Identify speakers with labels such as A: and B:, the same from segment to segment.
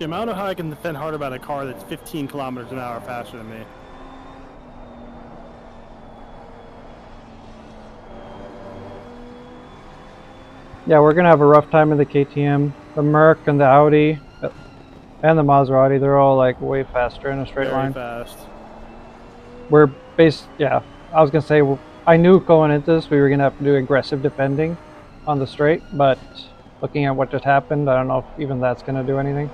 A: Yeah, I don't know how I can defend hard about a car that's 15 kilometers an hour faster than me.
B: Yeah, we're gonna have a rough time in the KTM. The Merc and the Audi and the Maserati, they're all like way faster in a straight line.
A: Very fast.
B: Yeah, I was gonna say, I knew going into this we were gonna have to do aggressive defending on the straight, but looking at what just happened, I don't know if even that's gonna do anything.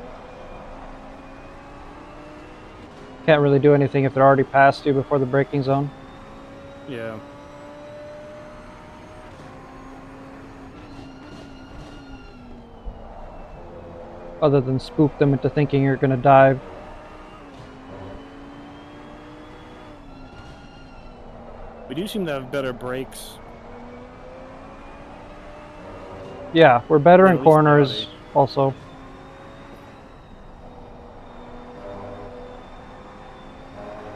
B: Can't really do anything if they're already past you before the braking zone.
A: Yeah.
B: Other than spook them into thinking you're gonna dive.
A: We do seem to have better brakes.
B: Yeah, we're better
A: Yeah,
B: in
A: at least
B: corners also.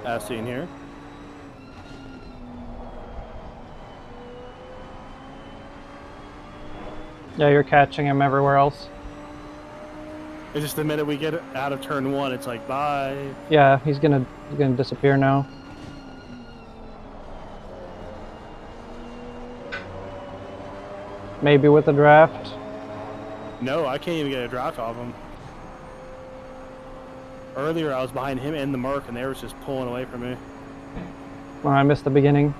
A: As seen here.
B: Yeah, you're catching him everywhere else.
A: It's just the minute we get out of turn one, it's like, bye.
B: Yeah, he's gonna disappear now. Maybe with a draft.
A: No, I can't even get a draft off him. Earlier, I was behind him and the Merc, and they were just pulling away from me.
B: Well, I missed the beginning.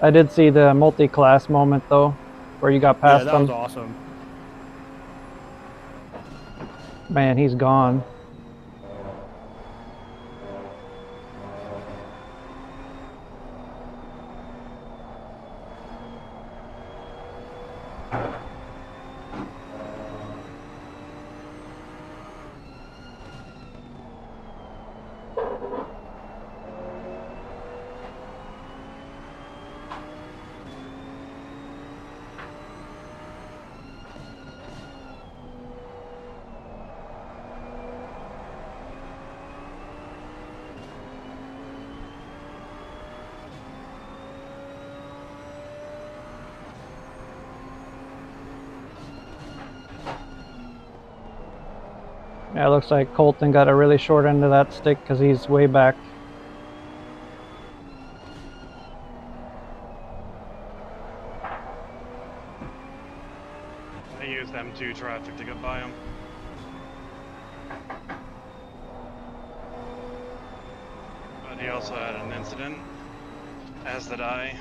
B: I did see the multi-class moment though, where you got past
A: them. Yeah, that was awesome.
B: Man, he's gone. Yeah, it looks like Colton got a really short end of that stick because he's way back.
C: I used M2 traffic to get by him. But he also had an incident, as did I.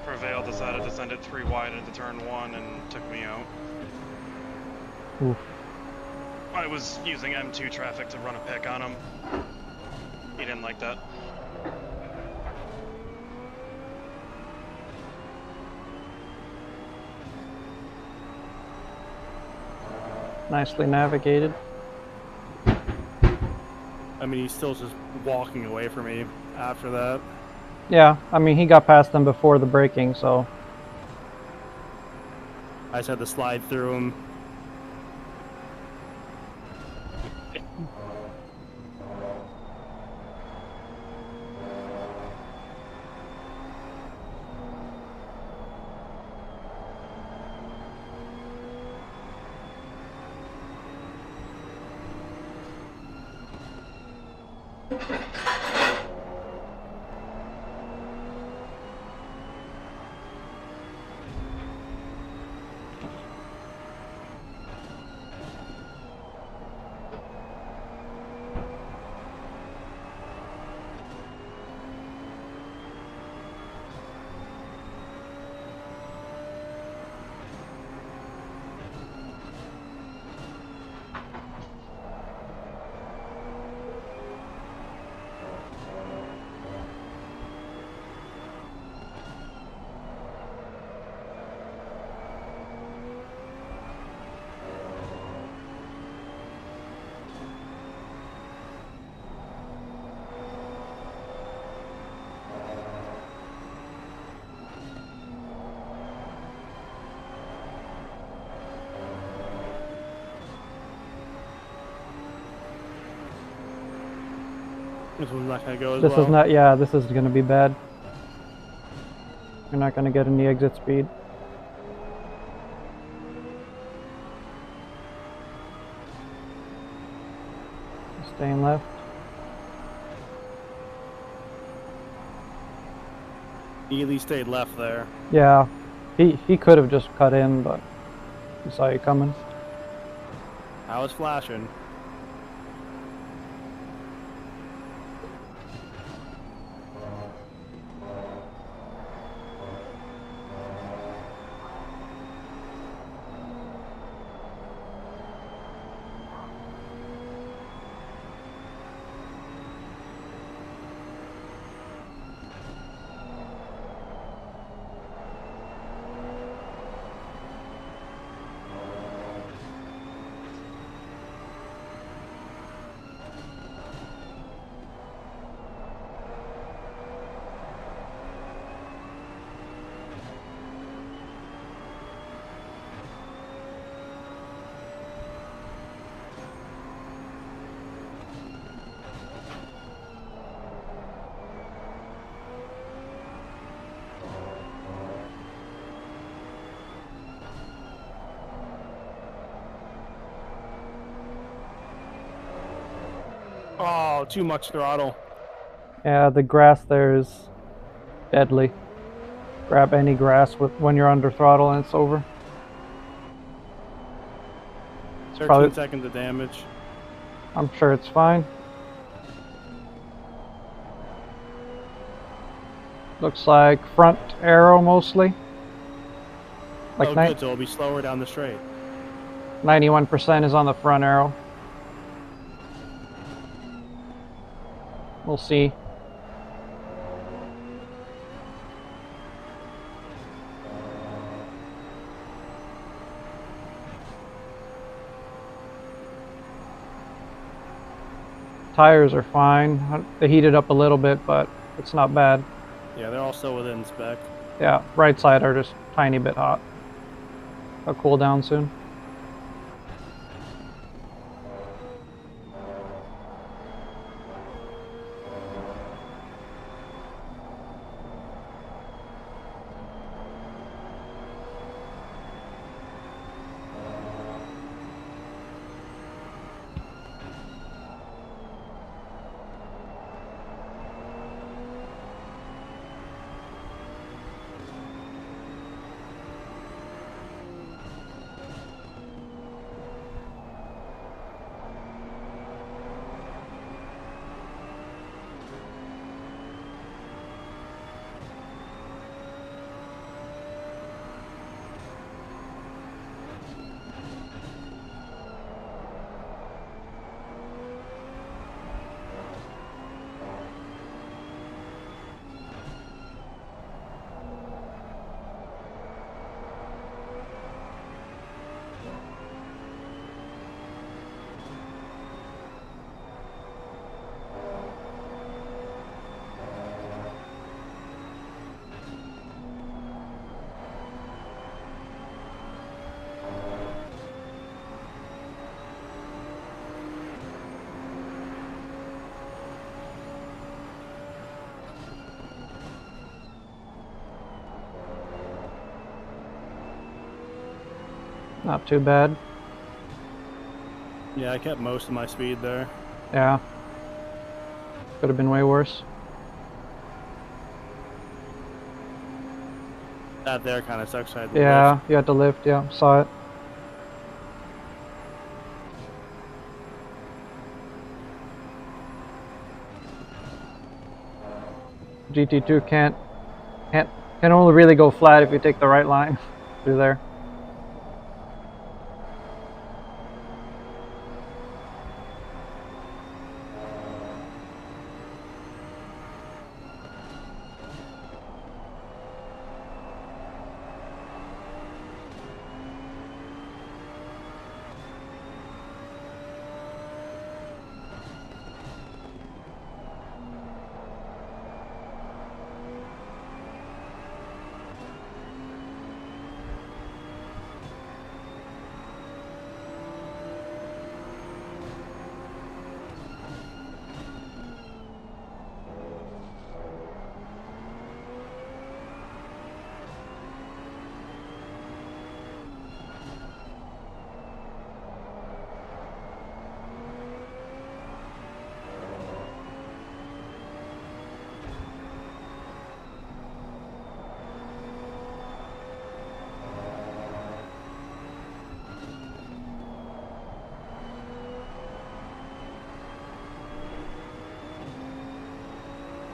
C: Prevail decided to send it 3 wide into turn 1 and took me out.
B: Oof.
C: I was using M2 traffic to run a pick on him. He didn't like that.
B: Nicely navigated.
A: I mean, he's still just walking away from me after that.
B: Yeah, I mean, he got past them before the braking, so.
A: I just had to slide through him. This one's not going to go as well.
B: This is not, yeah, this is going to be bad. You're not going to get any exit speed. Staying left.
A: Ely stayed left there.
B: Yeah, he could have just cut in, but he saw you coming.
A: I was flashing. Oh, too much throttle.
B: Yeah, the grass there is deadly. Grab any grass when you're under throttle and it's over.
A: 13
B: probably-
A: seconds of damage.
B: I'm sure it's fine. Looks like front arrow mostly. Like
A: Oh, good, so it'll be slower down the straight.
B: 91% is on the front arrow. We'll see. Tires are fine. They heated up a little bit, but it's not bad.
A: Yeah, they're all still within spec.
B: Yeah, right side are just tiny bit hot. They'll cool down soon. Not too bad.
A: Yeah, I kept most of my speed there.
B: Yeah. Could have been way worse.
A: That there kind of sucks. I had to
B: Yeah,
A: lift.
B: you had to lift. Yeah, saw it. GT2 can only really go flat if you take the right line through there.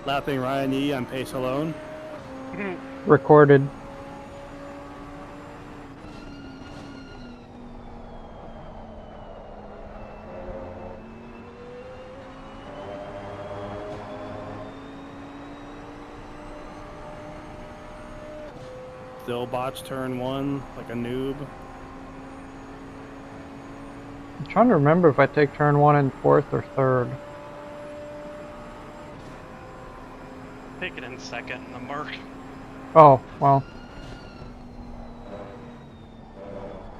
A: Lapping Ryan E on pace alone.
B: Recorded.
A: Still botch turn 1 like a noob.
B: I'm trying to remember if I take turn 1 in 4th or 3rd.
C: Take it in 2nd in the mark.
B: Oh, well.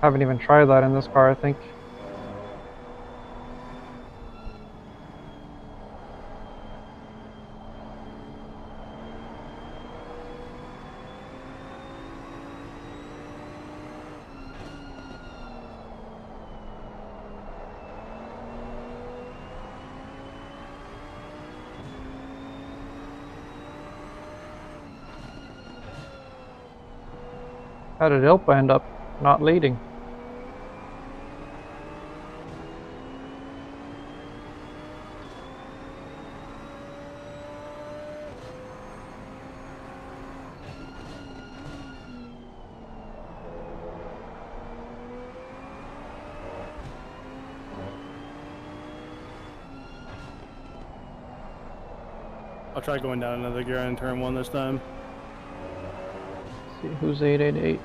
B: Haven't even tried that in this car, I think. How did Ilpa end up not leading?
A: I'll try going down another gear on turn 1 this time.
B: Let's see who's 888.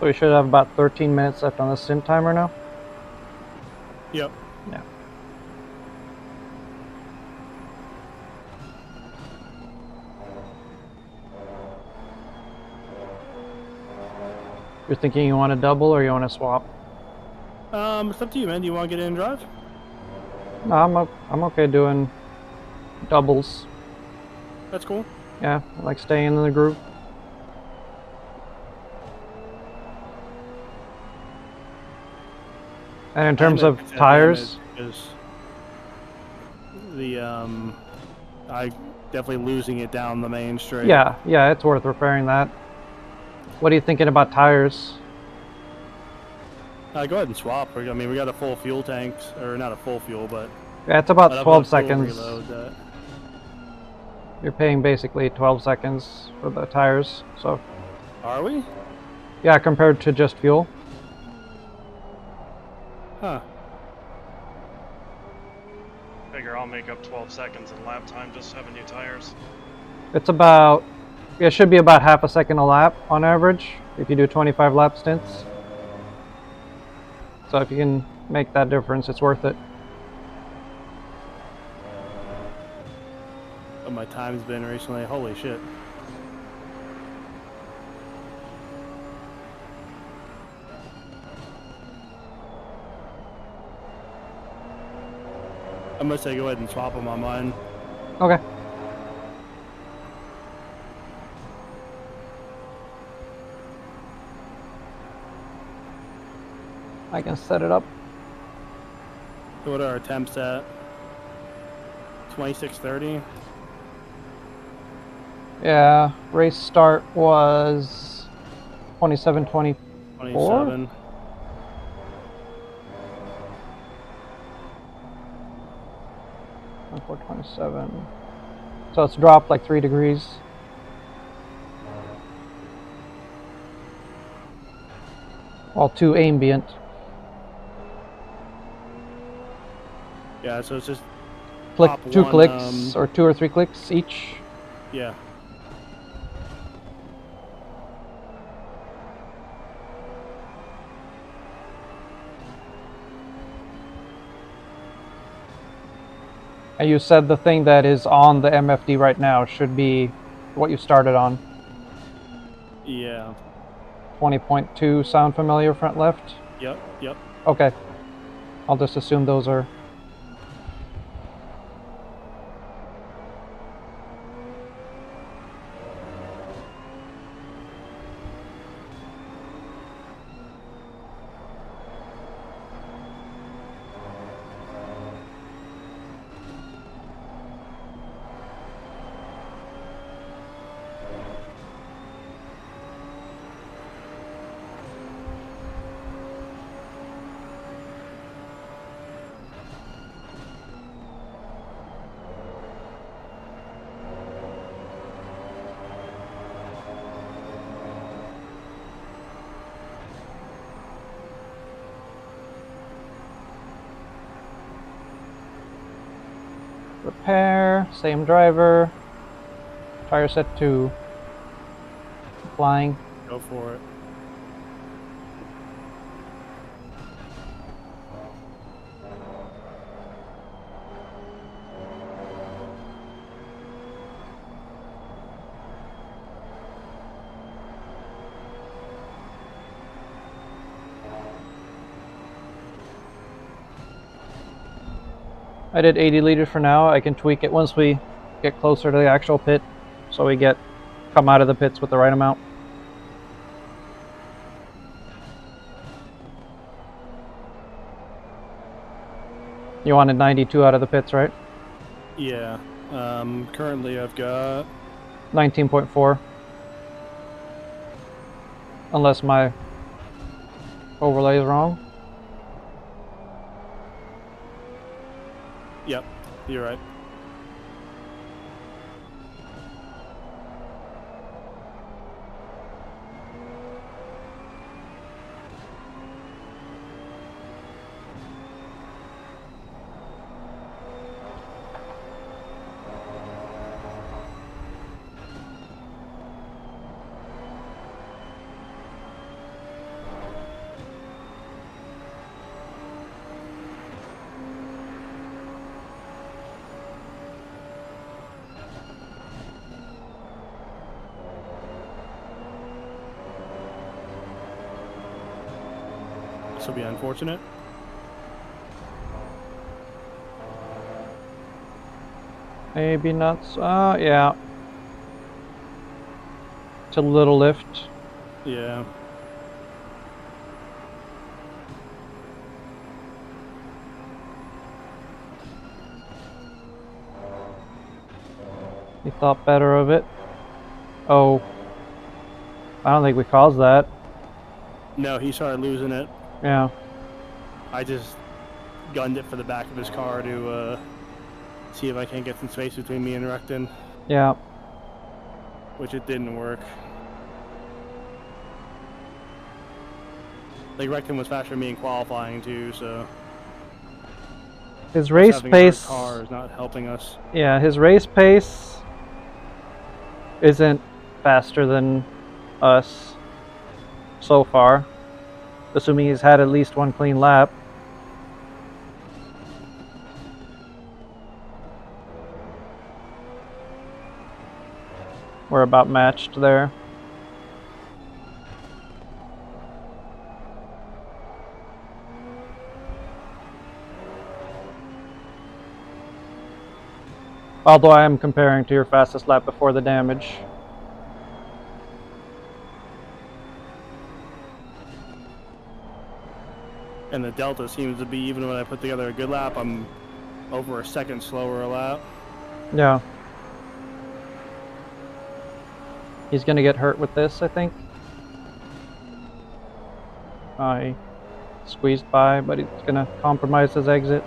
B: So we should have about 13 minutes left on the sim timer now?
A: Yep.
B: Yeah. You're thinking you want to double or you want to swap?
A: It's up to you, man. Do you want to get in and drive?
B: No, I'm okay doing doubles.
A: That's cool.
B: Yeah, I like staying in the groove. And in terms of tires,
A: I definitely losing it down the main straight.
B: yeah, it's worth repairing that. What are you thinking about tires?
A: Go ahead and swap. I mean, we got a full fuel tank, or not a full fuel, but
B: Yeah, it's about
A: I'll
B: 12
A: fuel
B: seconds.
A: reload that.
B: You're paying basically 12 seconds for the tires, so
A: Are we?
B: yeah, compared to just fuel.
A: Huh.
C: Figure I'll make up 12 seconds in lap time just having new tires.
B: It's about, it should be about half a second a lap on average if you do 25 lap stints. So if you can make that difference, it's worth it.
A: What my time's been recently. Holy shit. I'm gonna say go ahead and swap them on mine.
B: Okay. I can set it up.
A: So what are our attempts at? 26:30.
B: Yeah, race start was 27:24.
A: 27.
B: So it's dropped like 3 degrees. Well, 2 ambient.
A: Yeah, so it's just
B: Click
A: pop
B: 2
A: one,
B: clicks or 2 or 3 clicks each.
A: yeah.
B: And you said the thing that is on the MFD right now should be what you started on.
A: Yeah.
B: 20.2 sound familiar front left?
A: Yep, yep.
B: Okay. I'll just assume those are... Repair, same driver, tire set 2, flying.
A: Go for it.
B: I did 80 liters for now. I can tweak it once we get closer to the actual pit, so we come out of the pits with the right amount. You wanted 92 out of the pits, right?
A: Yeah. Currently I've got
B: 19.4. Unless my overlay is wrong.
A: Yep, you're right. This will be unfortunate.
B: Maybe not. Yeah. It's a little lift.
A: Yeah.
B: You thought better of it. Oh. I don't think we caused that.
A: No, he started losing it.
B: Yeah.
A: I just gunned it for the back of his car to see if I can't get some space between me and Recton,
B: Yeah.
A: which it didn't work. Like, Recton was faster than me in qualifying too, so
B: His race
A: having
B: pace.
A: a car is not helping us.
B: Yeah, his race pace isn't faster than us so far. Assuming he's had at least one clean lap. We're about matched there. Although I am comparing to your fastest lap before the damage.
A: And the delta seems to be, even when I put together a good lap, I'm over a second slower a lap.
B: Yeah. He's gonna get hurt with this, I think. He squeezed by, but he's gonna compromise his exit.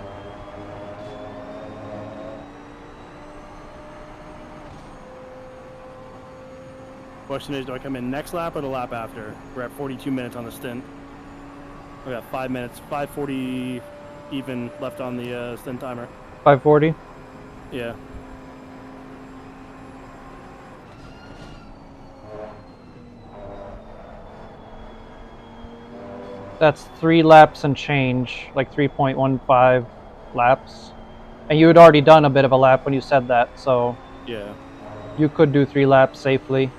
A: Question is, do I come in next lap or the lap after? We're at 42 minutes on the stint. We got 5 minutes, 5:40 even left on the stint timer.
B: 540.
A: Yeah.
B: That's 3 laps and change, like 3.15 laps. And you had already done a bit of a lap when you said that, so
A: Yeah.
B: you could do 3 laps safely.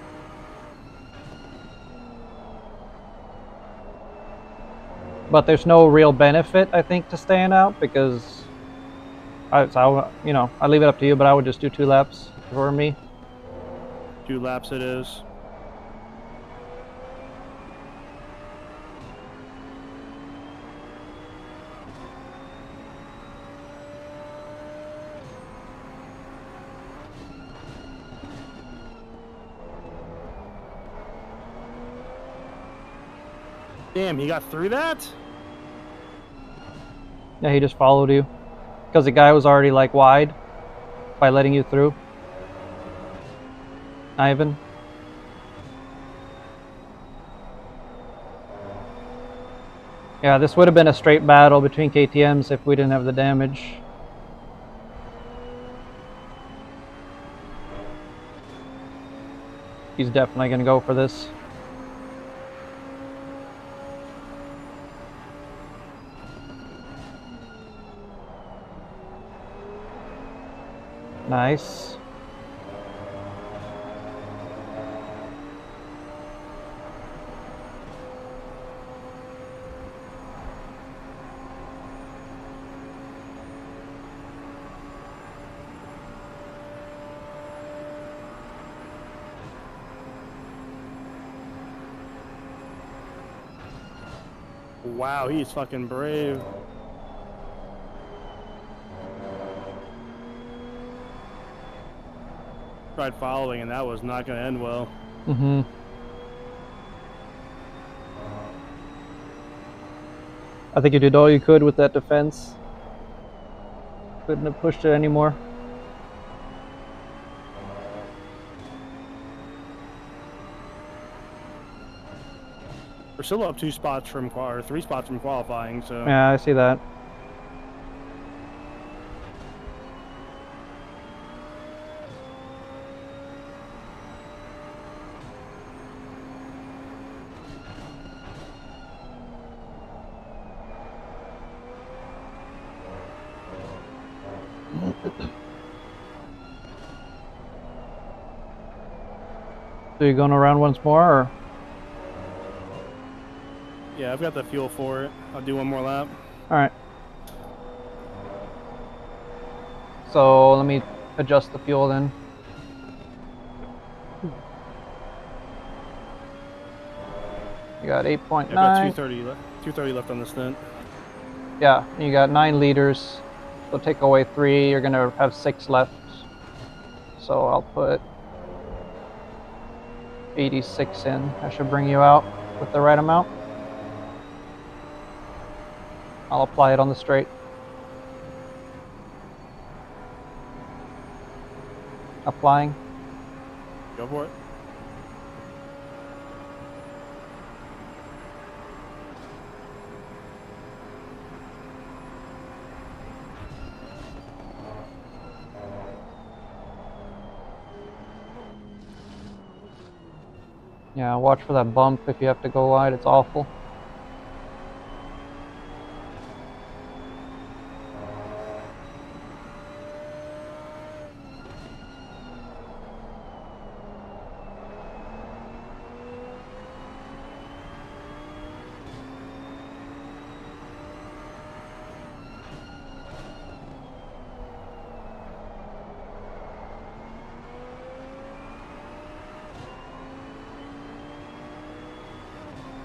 B: but there's no real benefit, I think, to staying out because I leave it up to you, but I would just do 2 laps for me.
A: 2 laps it is. Damn, he got through that?
B: Yeah, he just followed you because the guy was already like wide by letting you through. Ivan. Yeah, this would have been a straight battle between KTMs if we didn't have the damage. He's definitely going to go for this. Nice.
A: Wow, he's fucking brave. Tried following, and that was not going to end well.
B: Mm-hmm. I think you did all you could with that defense. Couldn't have pushed it anymore.
A: We're still up 2 spots from or 3 spots from qualifying, so
B: Yeah, I see that. So you going around once more, or?
A: yeah, I've got the fuel for it. I'll do 1 more lap.
B: All right. So let me adjust the fuel then. You got 8.9.
A: I've got 230 left. 230 left on the stint.
B: Yeah, you got 9 liters. So take away 3, you're gonna have 6 left. So I'll put 86 in. That should bring you out with the right amount. I'll apply it on the straight. Applying.
A: Go for it.
B: Yeah, watch for that bump if you have to go wide. It's awful.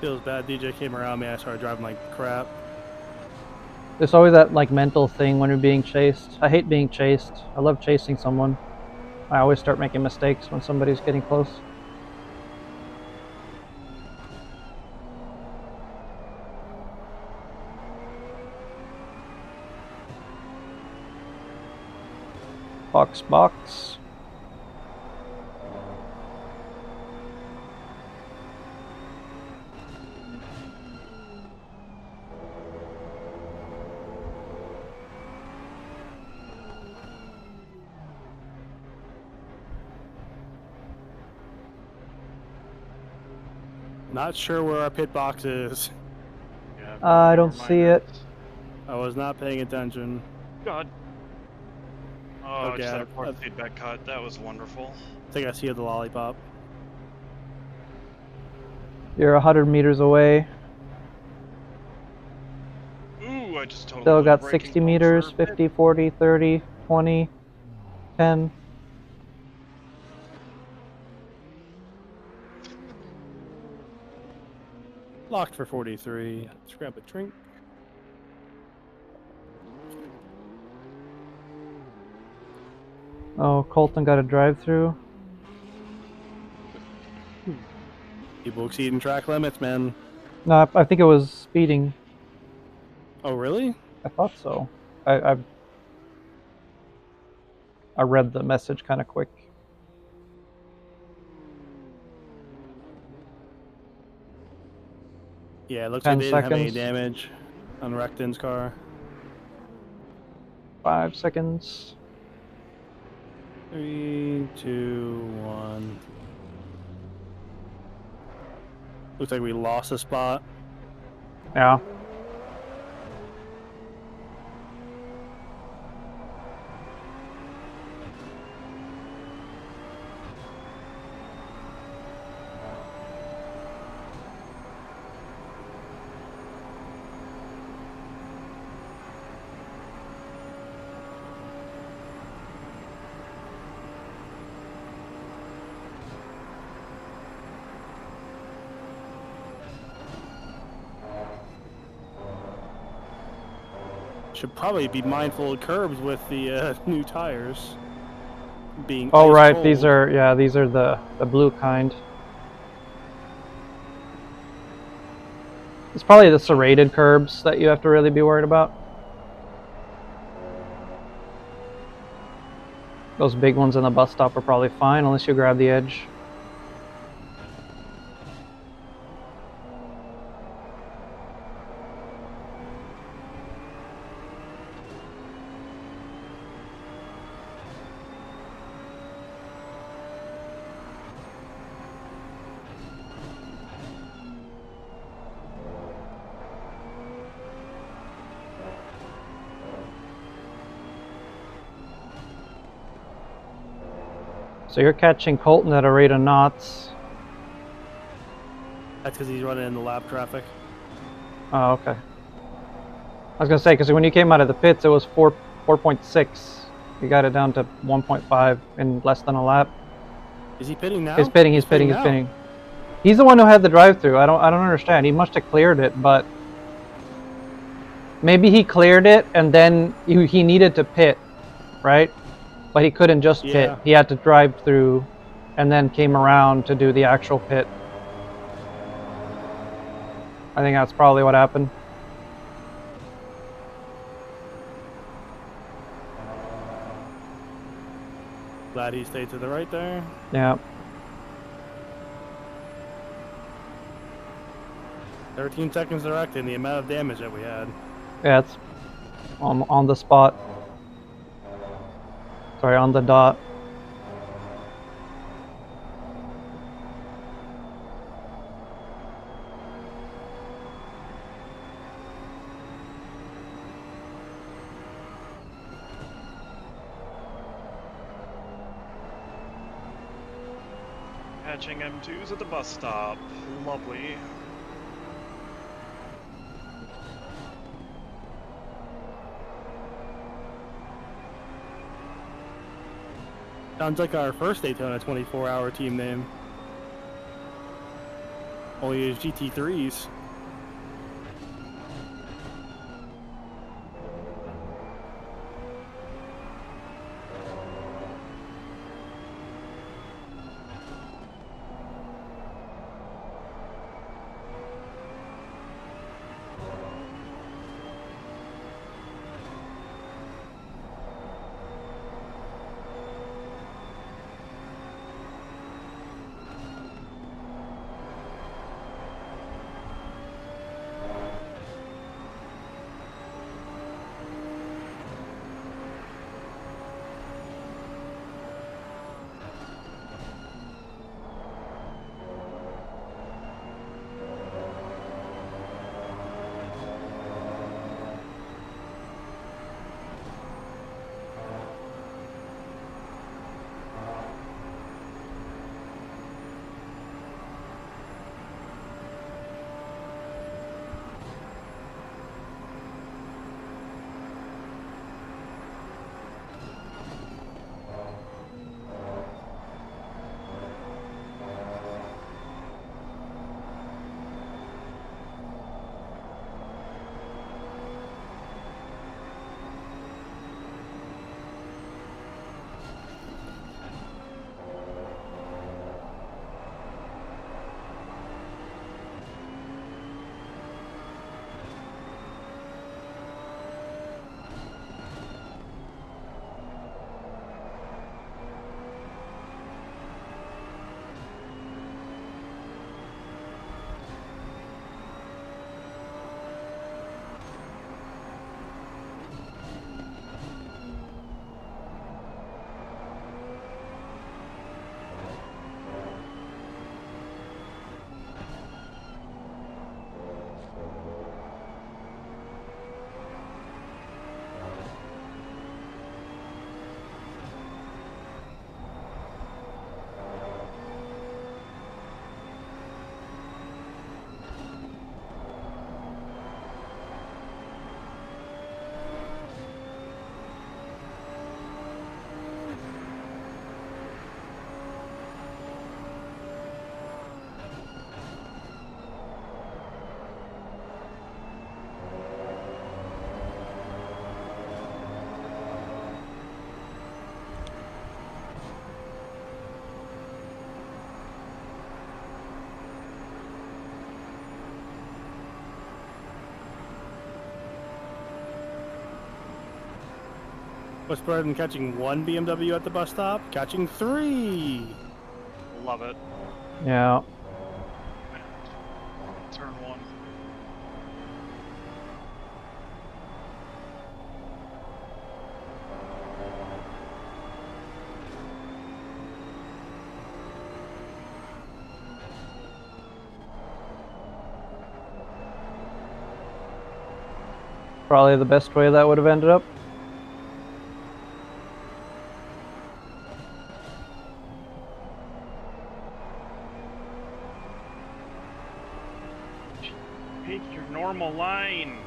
A: Feels bad. DJ came around me. I started driving like crap.
B: There's always that like mental thing when you're being chased. I hate being chased. I love chasing someone. I always start making mistakes when somebody's getting close. Box, box.
A: Not sure where our pit box is.
C: Yeah,
B: I don't see it.
A: I was not paying attention.
C: God. Oh,
A: Okay,
C: just had a
A: I've-
C: force feedback cut. That was wonderful.
A: I think I see the lollipop.
B: You're 100 meters away.
C: I just totally
B: Still
C: blew the
B: got
C: braking
B: 60
C: pump
B: meters,
C: for a bit.
B: 50, 40, 30, 20, 10.
A: Locked for 43. Let's grab a drink.
B: Oh, Colton got a drive-through.
A: People exceeding track limits, man.
B: No, I think it was speeding.
A: Oh, really?
B: I thought so. I read the message kind of quick.
A: Yeah, it looks
B: 10
A: like they didn't have any
B: seconds.
A: damage on Recton's car.
B: 5 seconds.
A: 3, 2, 1. Looks like we lost a spot.
B: Yeah.
A: Should probably be mindful of curbs with the new tires being
B: Oh,
A: ice
B: right.
A: cold.
B: These are the blue kind. It's probably the serrated curbs that you have to really be worried about. Those big ones in the bus stop are probably fine unless you grab the edge. So you're catching Colton at a rate of knots.
A: That's because he's running in the lap traffic.
B: Oh, okay. I was gonna say, because when you came out of the pits, it was 4.6. You got it down to 1.5 in less than a lap.
A: Is he pitting now?
B: He's pitting. He's pitting. He's pitting. He's the one who had the drive-through. I don't understand. He must have cleared it, but maybe he cleared it and then he needed to pit, right? But he couldn't just pit.
A: Yeah.
B: He had to drive through and then came around to do the actual pit. I think that's probably what happened.
A: Glad he stayed to the right there.
B: Yeah.
A: 13 seconds direct in the amount of damage that we had.
B: Yeah, it's on the spot. Sorry, on the dot.
C: Catching M2s at the bus stop. Lovely.
A: Sounds like our first Daytona 24-hour team name. Only is GT3s. What's better than catching one BMW at the bus stop? Catching 3!
C: Love it.
B: Yeah.
C: Turn 1.
B: Probably the best way that would have ended up.
C: Take your normal line.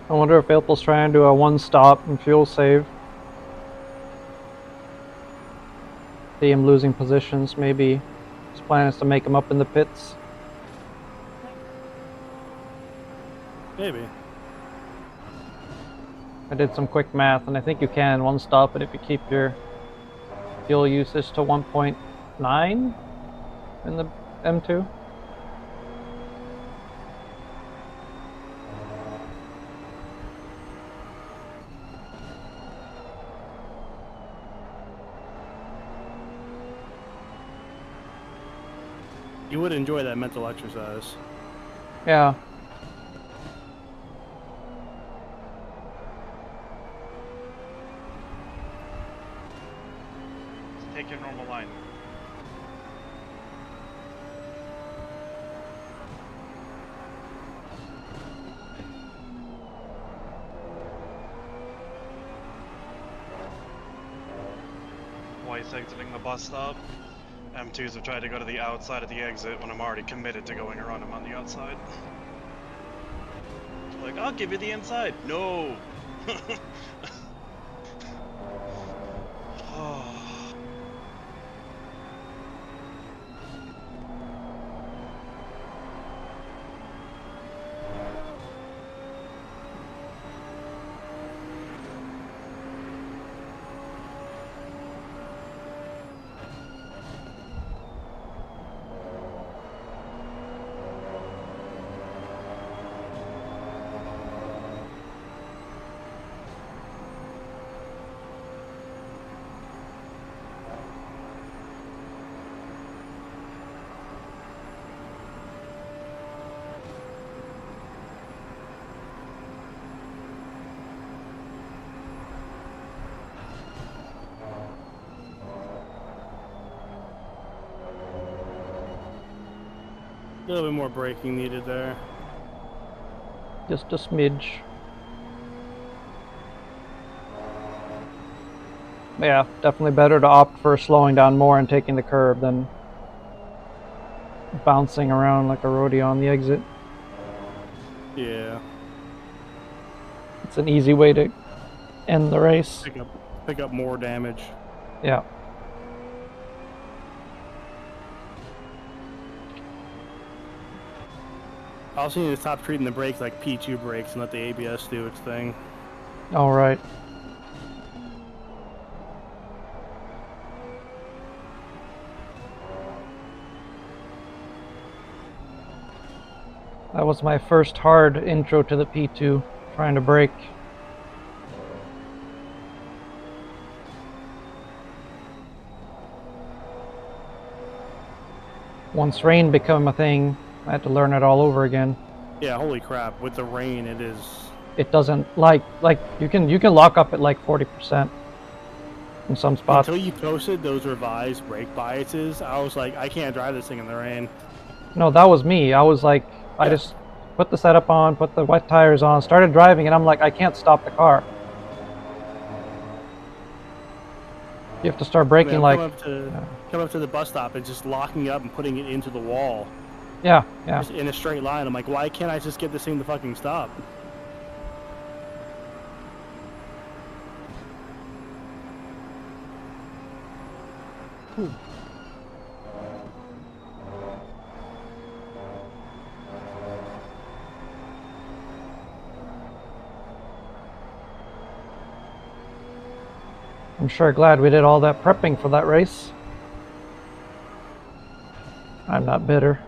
B: I wonder if April's trying to do a one-stop and fuel save. See him losing positions. Maybe his plan is to make him up in the pits.
A: Maybe.
B: I did some quick math, and I think you can one-stop it if you keep your fuel usage to 1.9 in the M2.
A: You would enjoy that mental exercise.
B: Yeah.
C: Take your normal line. Twice exiting the bus stop. M2s have tried to go to the outside of the exit when I'm already committed to going around them on the outside. Like, I'll give you the inside. No!
A: A little bit more braking needed there.
B: Just a smidge. Yeah, definitely better to opt for slowing down more and taking the curb than bouncing around like a rodeo on the exit.
A: Yeah.
B: It's an easy way to end the race.
A: Pick up more damage.
B: Yeah.
A: I also need to stop treating the brakes like P2 brakes and let the ABS do its thing.
B: All right. That was my first hard intro to the P2, trying to brake. Once rain became a thing, I had to learn it all over again.
A: Yeah, holy crap! With the rain, it is.
B: It doesn't like you can lock up at like 40% in some spots.
A: Until you posted those revised brake biases, I was like, I can't drive this thing in the rain.
B: No, that was me. I was like, I just put the setup on, put the wet tires on, started driving, and I'm like, I can't stop the car. You have to start braking like.
A: Come up to the bus stop and just locking up and putting it into the wall.
B: Yeah.
A: Just in a straight line. I'm like, why can't I just get this thing to fucking stop?
B: I'm sure glad we did all that prepping for that race. I'm not bitter.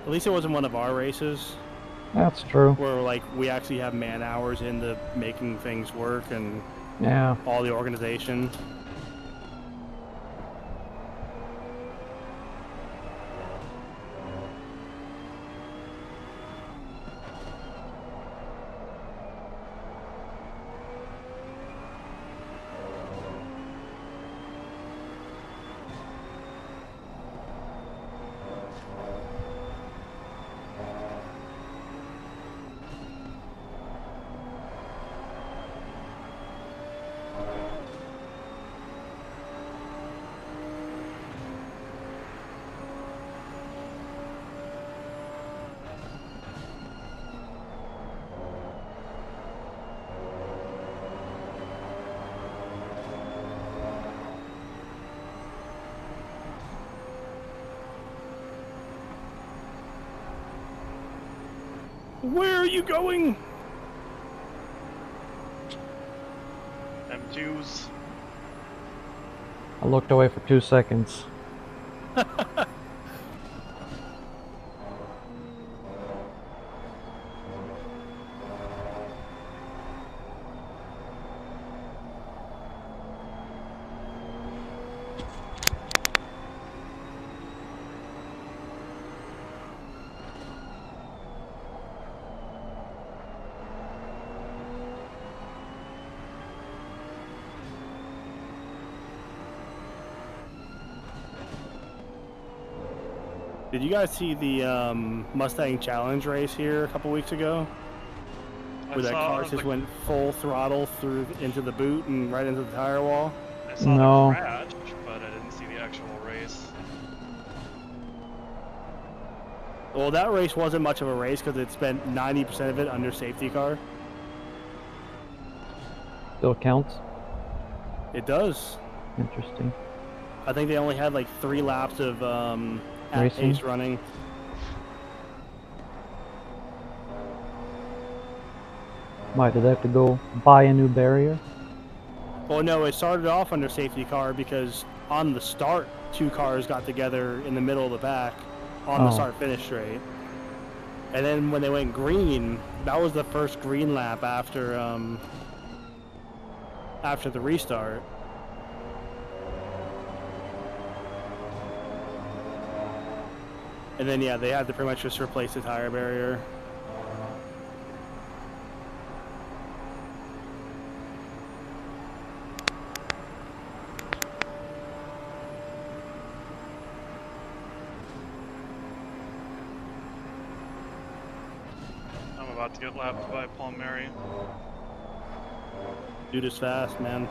A: At least it wasn't one of our races.
B: That's true.
A: Where like we actually have man hours into making things work and all the organization. Where are you going?
C: M2s.
B: I looked away for 2 seconds.
A: Did you guys see the Mustang Challenge race here a couple weeks ago? Where that car just went full throttle through into the boot and right into the tire wall?
C: I saw the crash, but I didn't see the actual race.
A: Well, that race wasn't much of a race because it spent 90% of it under safety car.
B: Still counts?
A: It does.
B: Interesting.
A: I think they only had like 3 laps of at pace running.
B: Why, did they have to go buy a new barrier?
A: Well, no, it started off under safety car because on the start, 2 cars got together in the middle of the pack on the start-finish straight. And then when they went green, that was the first green lap after the restart. And then yeah, they had to pretty much just replace the tire barrier.
C: I'm about to get lapped by Palm Mary.
A: Dude is fast, man.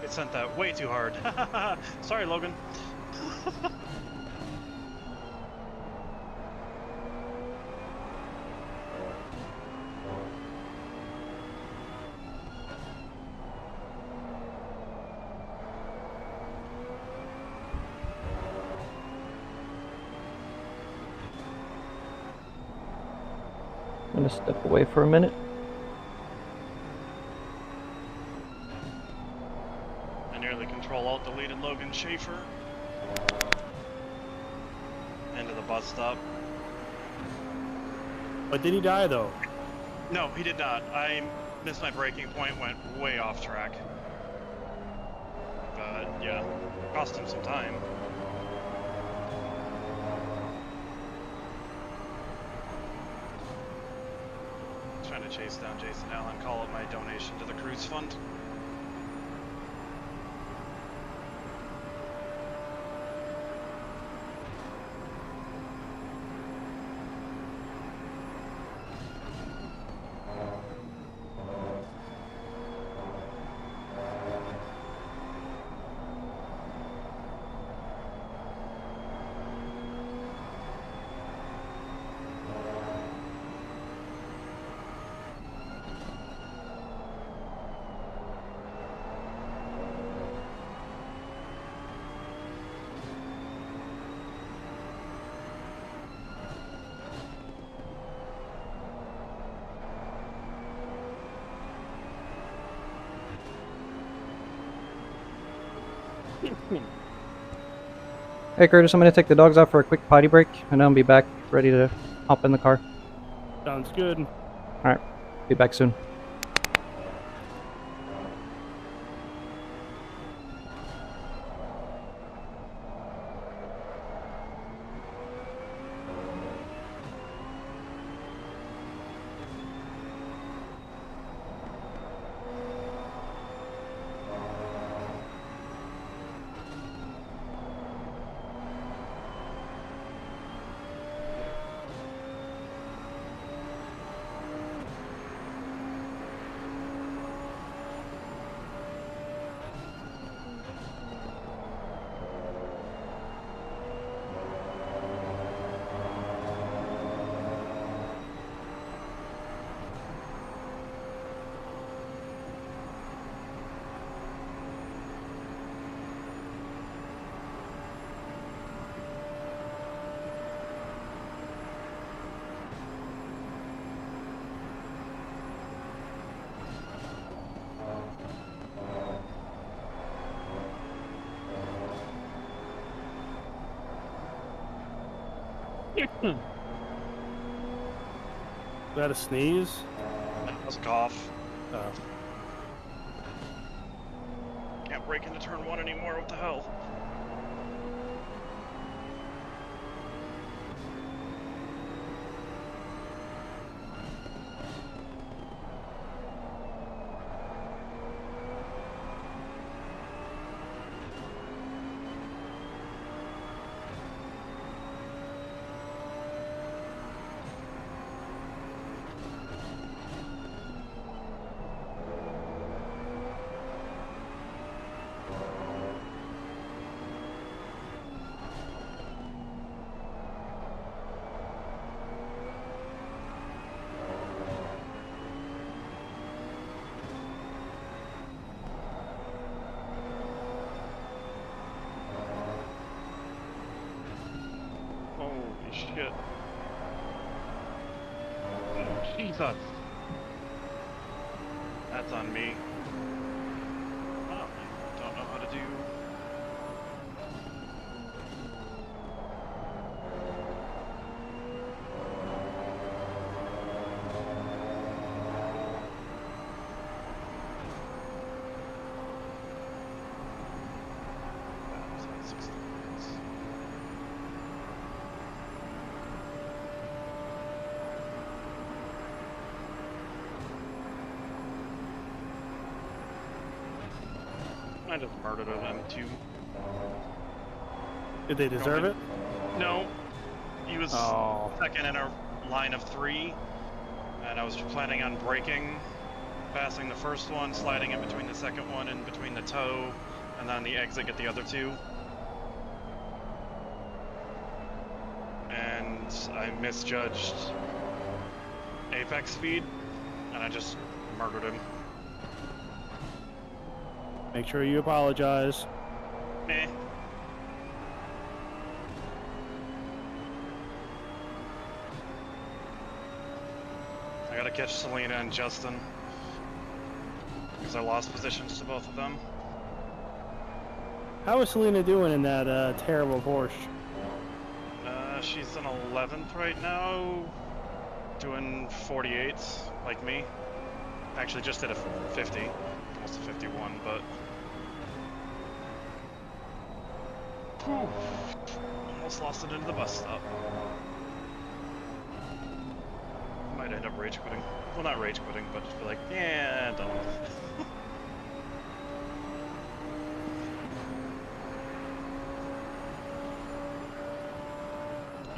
C: It sent that way too hard. Sorry, Logan.
B: I'm gonna step away for a minute.
C: Control Alt deleted Logan Schaefer. Into the bus stop.
A: But did he die though?
C: No, he did not. I missed my braking point, went way off track. But yeah, cost him some time. Trying to chase down Jason Allen, call it my donation to the cruise fund.
B: Hey Curtis, I'm gonna take the dogs out for a quick potty break, and I'll be back ready to hop in the car.
A: Sounds good.
B: Alright, be back soon.
A: Is that a sneeze?
C: That was a cough.
A: Oh.
C: Can't break into turn 1 anymore, what the hell? Holy shit. Oh, Jesus. That's on me. Oh, you don't know how to do... I just murdered an M2.
A: Did they deserve it?
C: No. He was
A: Oh.
C: second in a line of 3, and I was planning on braking, passing the first one, sliding in between the second one, in between the toe, and then the exit get the other 2. And I misjudged apex speed, and I just murdered him.
A: Make sure you apologize.
C: Eh. I gotta catch Selena and Justin, because I lost positions to both of them.
A: How is Selena doing in that terrible Porsche?
C: She's in 11th right now, doing 48s, like me. Actually, just hit a 50, almost a 51, but... Whew. Almost lost it into the bus stop. Might end up rage quitting. Well, not rage quitting, but just be like, yeah, done.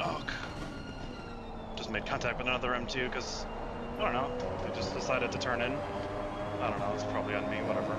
C: Oh, just made contact with another M2 because, I don't know, they just decided to turn in. I don't know, it's probably on me, whatever.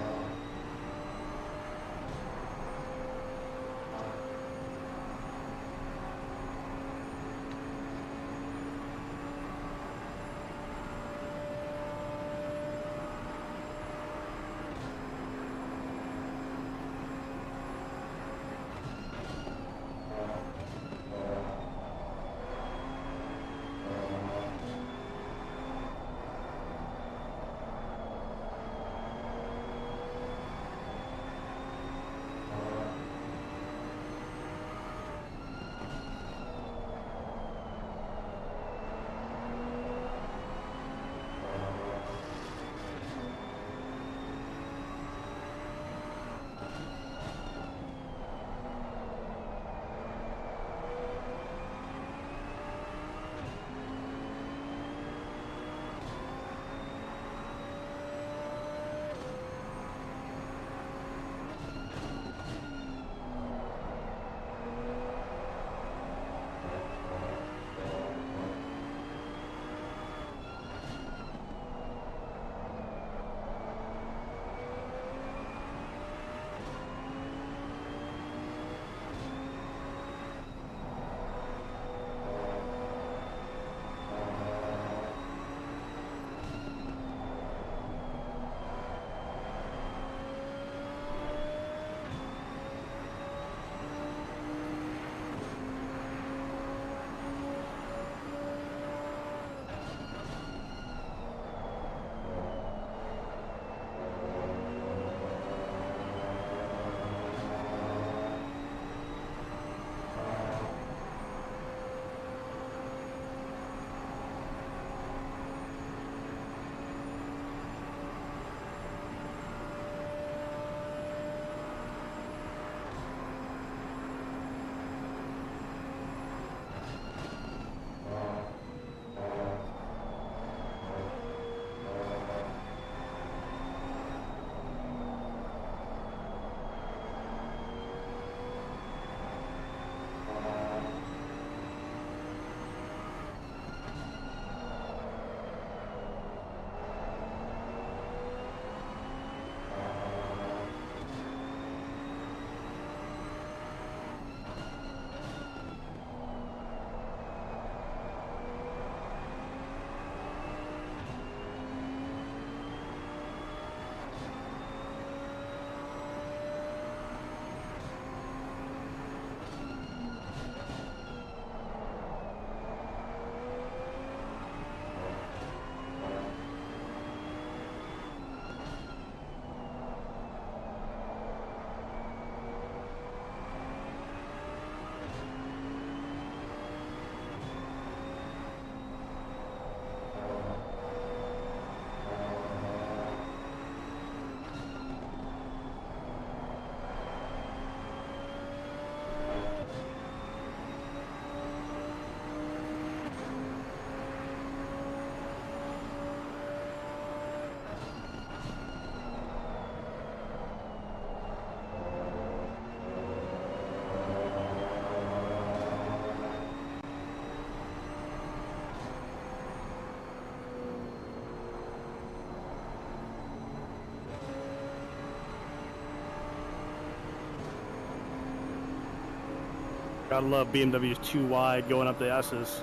A: Gotta love BMW's too wide going up the S's.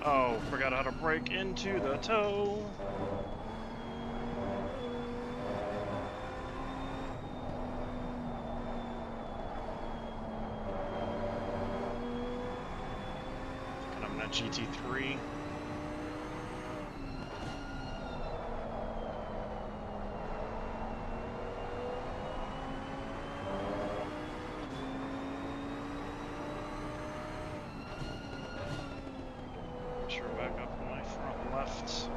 C: Oh, forgot how to brake into the toe. And I'm in a GT3. left.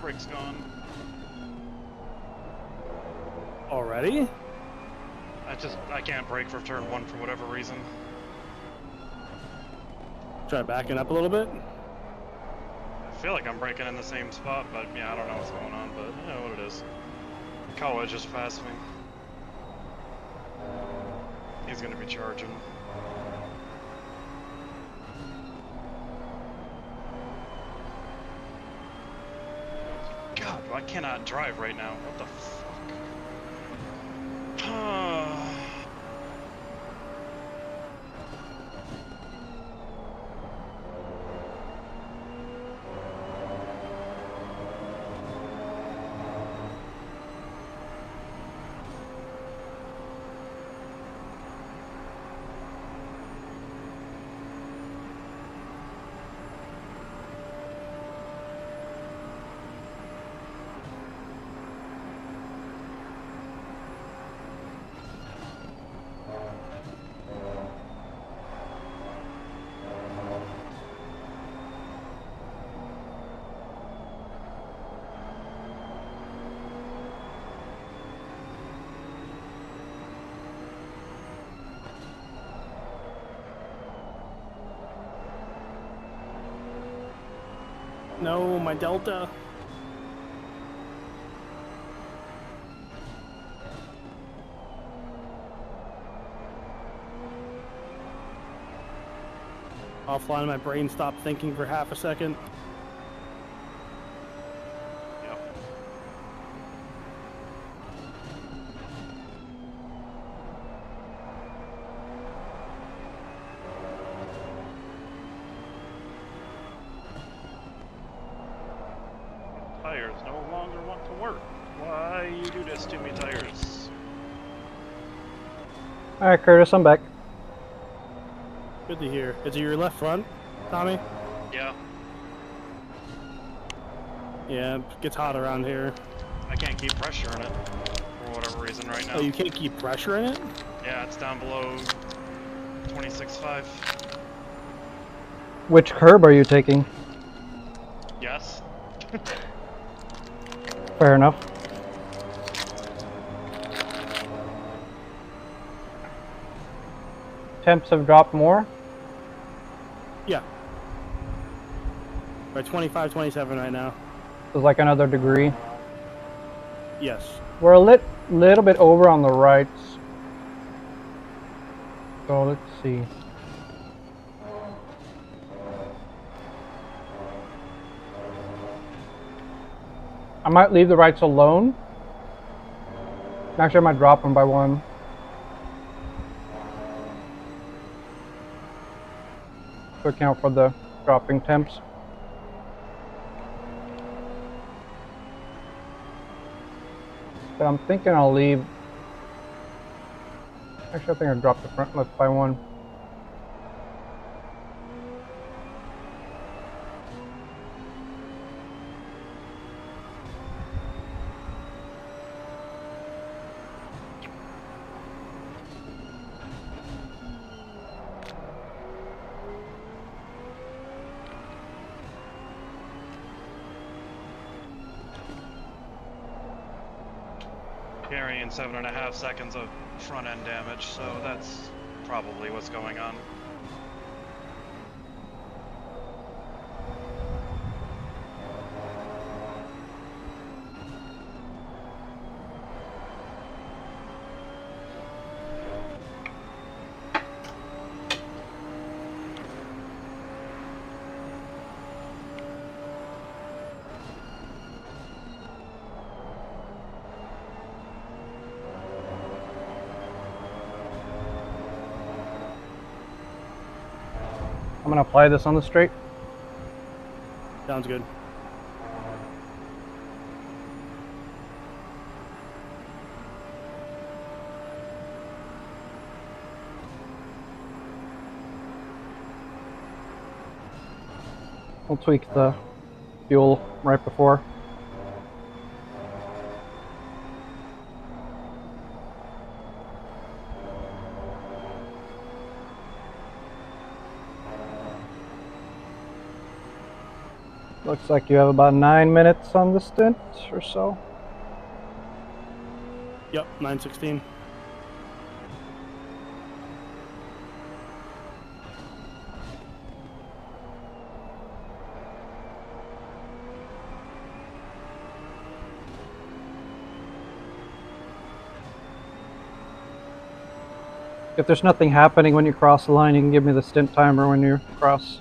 C: Brake's gone.
A: Already?
C: I can't brake for turn 1 for whatever reason.
A: Try backing up a little bit.
C: I feel like I'm braking in the same spot, but yeah, I don't know what's going on, but you know what it is. Kawa just passed me. He's gonna be charging. God, I cannot drive right now. What the fuck?
A: No, my Delta. Offline, my brain stopped thinking for half a second.
C: Yep. Tires no longer want to work. Why you do this to me, tires?
B: Alright, Curtis, I'm back.
A: Good to hear. Is it your left front, Tommy?
C: Yeah,
A: Yeah, it gets hot around here.
C: I can't keep pressure in it for whatever reason right now.
A: Oh, you can't keep pressure in it?
C: Yeah, it's down below 26.5.
B: Which curb are you taking?
C: Yes.
B: Fair enough. Temps have dropped more.
A: Yeah. We're at 25, 27 right now.
B: There's like another degree.
A: Yes.
B: We're a little bit over on the rights. So let's see. I might leave the rights alone. Actually, I might drop them by 1. To account for the dropping temps. But I'm thinking I'll leave. Actually, I think I dropped the front lift by 1.
C: Carrying 7.5 seconds of front end damage, so that's probably what's going on.
B: I'm gonna apply this on the straight.
A: Sounds good.
B: We'll tweak the fuel right before. Looks like you have about 9 minutes on the stint or so.
A: Yep, 9:16.
B: If there's nothing happening when you cross the line, you can give me the stint timer when you cross.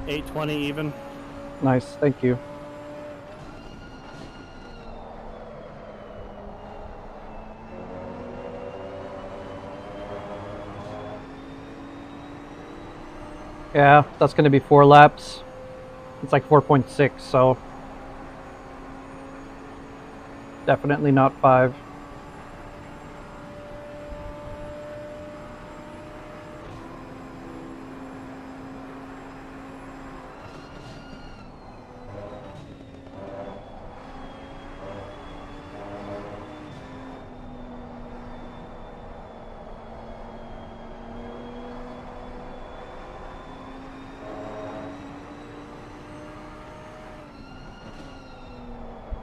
A: $8.20 even.
B: Nice, thank you. Yeah, that's going to be 4 laps. It's like 4.6, so definitely not 5.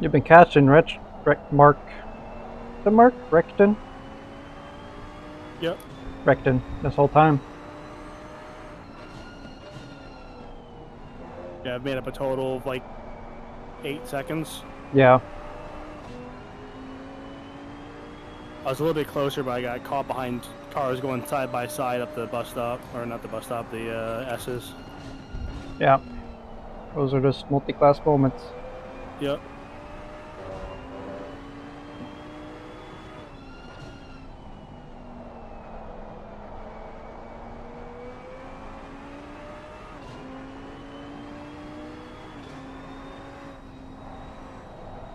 B: You've been catching Mark. The Mark? Recton?
A: Yep.
B: Recton this whole time.
A: Yeah, I've made up a total of like 8 seconds.
B: Yeah.
A: I was a little bit closer, but I got caught behind cars going side by side up the bus stop, or not the bus stop, the S's.
B: Yeah. Those are just multi-class moments.
A: Yep.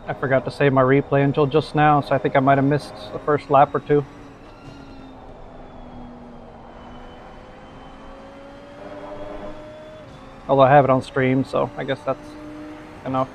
B: I forgot to save my replay until just now, so I think I might have missed the first lap or 2. Although I have it on stream, so I guess that's enough.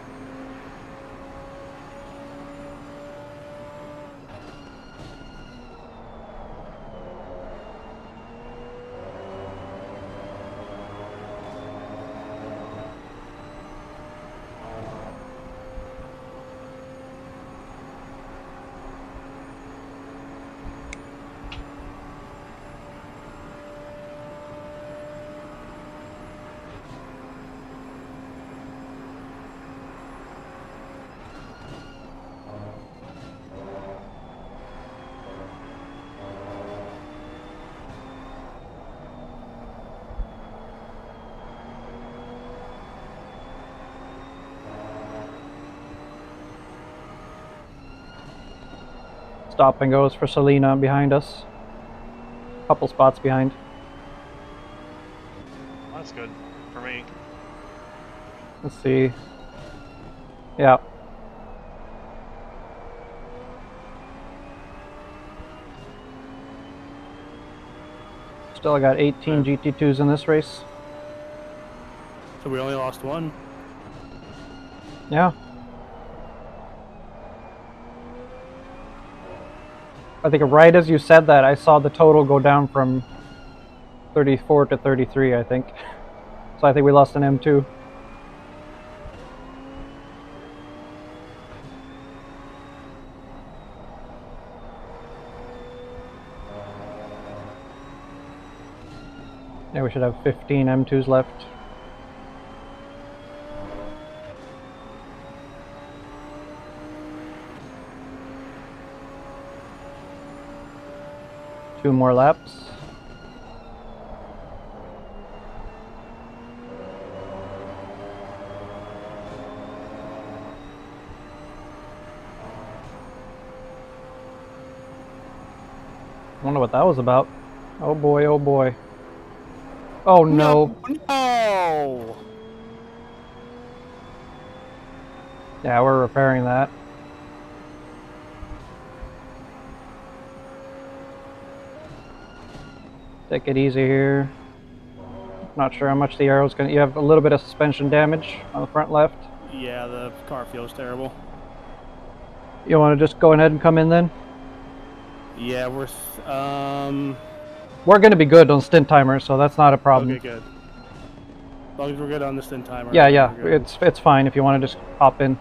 B: stop and goes for Selena behind us. Couple spots behind.
C: That's good for me.
B: Let's see. Yeah. Still got 18 GT2s in this race.
A: So we only lost one.
B: Yeah. I think right as you said that, I saw the total go down from 34 to 33, I think. So I think we lost an M2. Yeah, we should have 15 M2s left. Two more laps. I wonder what that was about. Oh boy, oh boy. Oh no.
A: No!
B: Yeah, we're repairing that. Take it easy here. Not sure how much the arrow's gonna... You have a little bit of suspension damage on the front left.
A: Yeah, the car feels terrible.
B: You want to just go ahead and come in then?
A: Yeah,
B: We're gonna be good on stint timer, so that's not a problem.
A: Okay, good. As long as we're good on the stint timer.
B: Yeah, yeah, it's fine if you want to just hop in.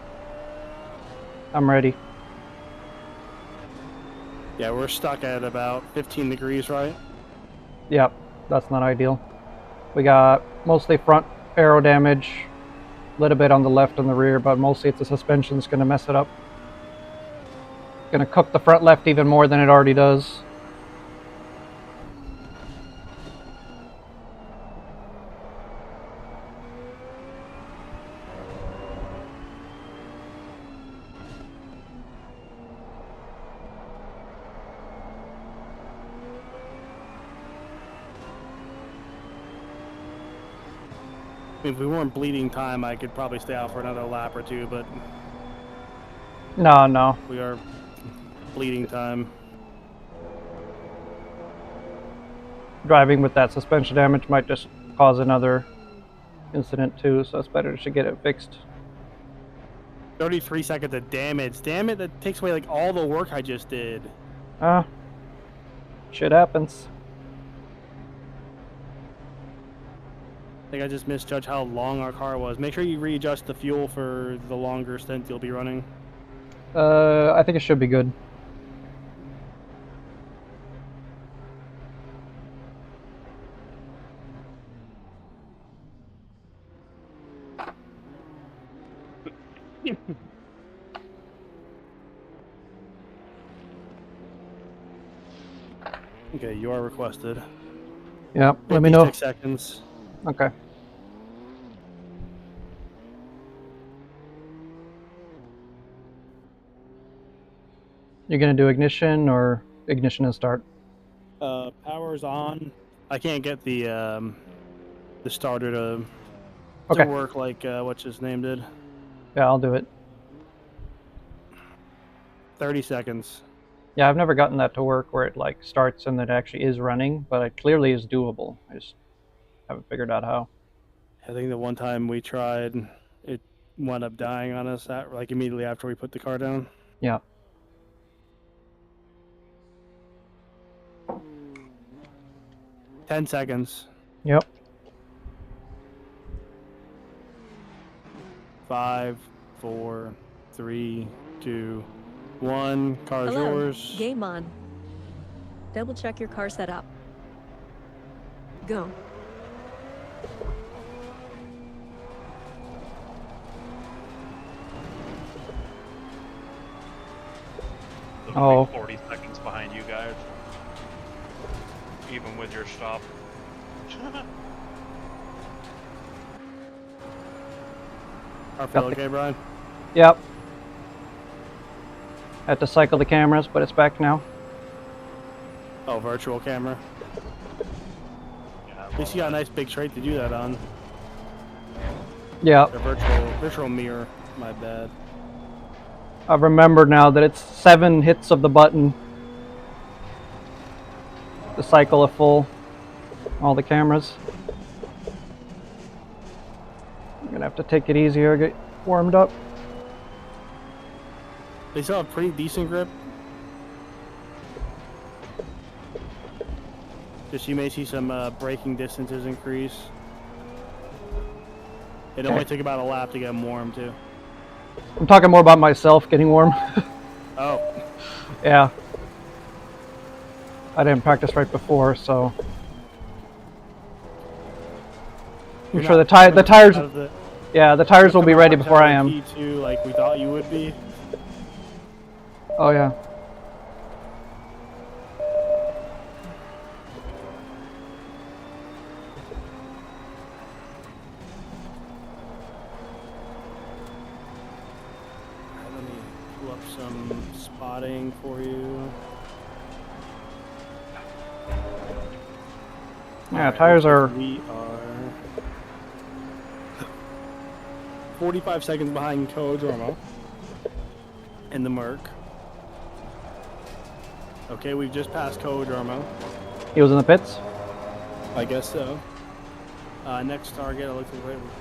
B: I'm ready.
A: Yeah, we're stuck at about 15 degrees, right?
B: Yep, that's not ideal. We got mostly front aero damage, a little bit on the left and the rear, but mostly it's the suspension's gonna mess it up. Gonna cook the front left even more than it already does.
A: If we weren't bleeding time, I could probably stay out for another lap or two, but
B: No.
A: we are bleeding time.
B: Driving with that suspension damage might just cause another incident too, so it's better to get it fixed.
A: 33 seconds of damage. Damn it, that takes away like all the work I just did.
B: Shit happens.
A: I think I just misjudged how long our car was. Make sure you readjust the fuel for the longer stint you'll be running.
B: I think it should be good.
A: Okay, you are requested.
B: Yep, let me know.
A: 56 seconds.
B: Okay. You're gonna do ignition or ignition and start?
A: Power's on. I can't get the starter to work like what's his name did.
B: Yeah, I'll do it.
A: 30 seconds.
B: Yeah, I've never gotten that to work where it like starts and it actually is running, but it clearly is doable. I just haven't figured out how.
A: I think the one time we tried, it wound up dying on us like immediately after we put the car down.
B: Yeah.
A: Ten seconds.
B: Yep.
A: 5, 4, 3, 2, 1. Car's
D: Hello.
A: yours.
D: Game on. Double check your car setup. Go.
B: Oh.
C: 40 seconds behind you guys. Even with your stop.
A: Our feel okay, Brian?
B: Yep. Had to cycle the cameras, but it's back now.
A: Oh, virtual camera. At least you got a nice big trait to do that on.
B: Yeah,
A: A virtual mirror. My bad.
B: I've remembered now that it's 7 hits of the button to cycle a full all the cameras. I'm gonna have to take it easier, get warmed up.
A: They still have pretty decent grip. Just you may see some braking distances increase. It only took about a lap to get them warm too.
B: I'm talking more about myself getting warm.
A: Oh,
B: Yeah. I didn't practice right before, so I'm
A: you're
B: sure
A: not
B: the tires.
A: out of the-
B: Yeah, the tires will be ready
A: coming
B: before
A: out
B: I
A: of
B: am.
A: the P2 like we thought you would be.
B: Oh yeah.
A: Alright, let me pull up some spotting for you.
B: Yeah,
A: Alright,
B: tires
A: looks
B: are.
A: like we are 45 seconds behind Codromo in the Merc. Okay, we've just passed Codromo.
B: He was in the pits.
A: I guess so. Next target, it looks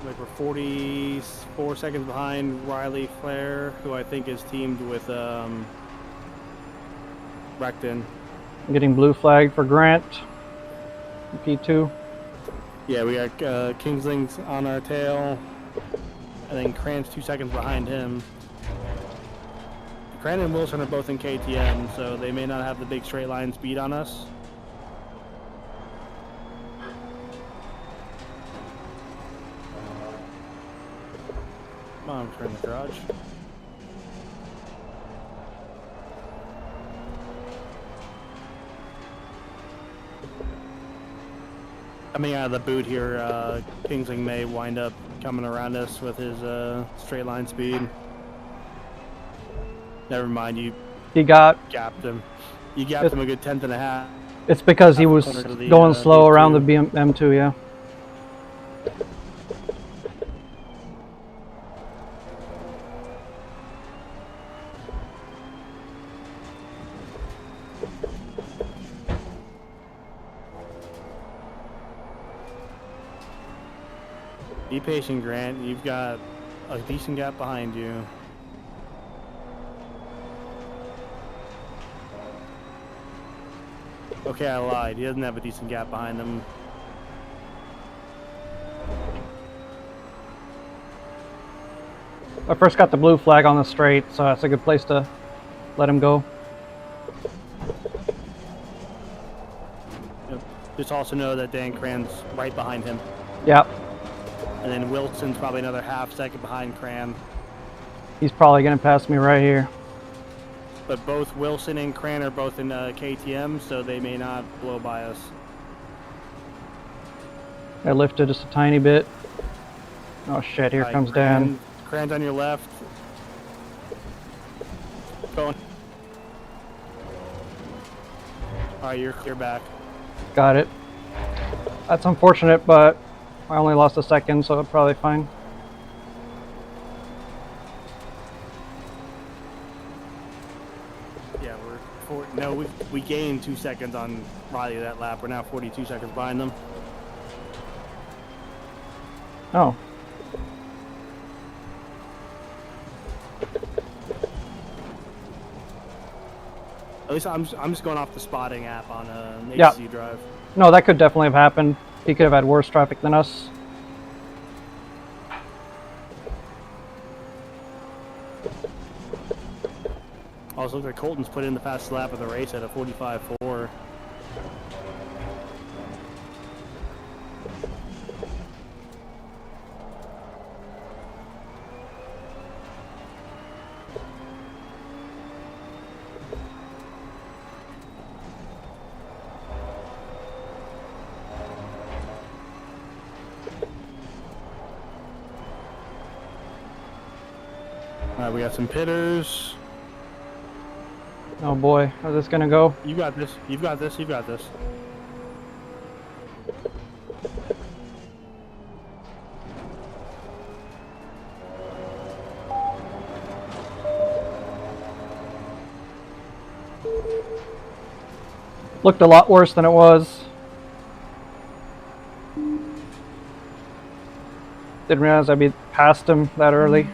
A: like we're 44 seconds behind Riley Flair, who I think is teamed with Recton.
B: I'm getting blue flag for Grant. P2.
A: Yeah, we got Kingsling's on our tail, and then Cran's 2 seconds behind him. Cran and Wilson are both in KTM, so they may not have the big straight line speed on us. Come on, turn the garage. Coming out of the boot here, Kingsling may wind up coming around us with his straight line speed. Never mind, you
B: He got.
A: gapped him. You gapped him a good 10th and a half.
B: It's because he was
A: Corner to the,
B: going slow around the
A: B2.
B: M2, yeah.
A: Be patient, Grant. You've got a decent gap behind you. Okay, I lied. He doesn't have a decent gap behind him.
B: I first got the blue flag on the straight, so that's a good place to let him go.
A: Yep. Just also know that Dan Cran's right behind him.
B: Yeah,
A: And then Wilson's probably another half second behind Cran.
B: he's probably gonna pass me right here.
A: But both Wilson and Cran are both in KTM, so they may not blow by us.
B: I lifted just a tiny bit. Oh shit, here
A: Alright,
B: comes Dan.
A: Cran's on your left. Going. Alright, you're clear back.
B: Got it. That's unfortunate, but I only lost a second, so it's probably fine.
A: Yeah, we gained 2 seconds on Riley that lap. We're now 42 seconds behind them.
B: Oh,
A: At least I'm just going off the spotting app on an
B: Yeah.
A: HC drive.
B: no, that could definitely have happened. He could have had worse traffic than us.
A: Also, looks like Colton's put in the fastest lap of the race at a 45.4. Alright, we got some pitters.
B: Oh boy, how's this gonna go?
A: You got this. You've got this. You've got this.
B: Looked a lot worse than it was. Didn't realize I'd be past him that early.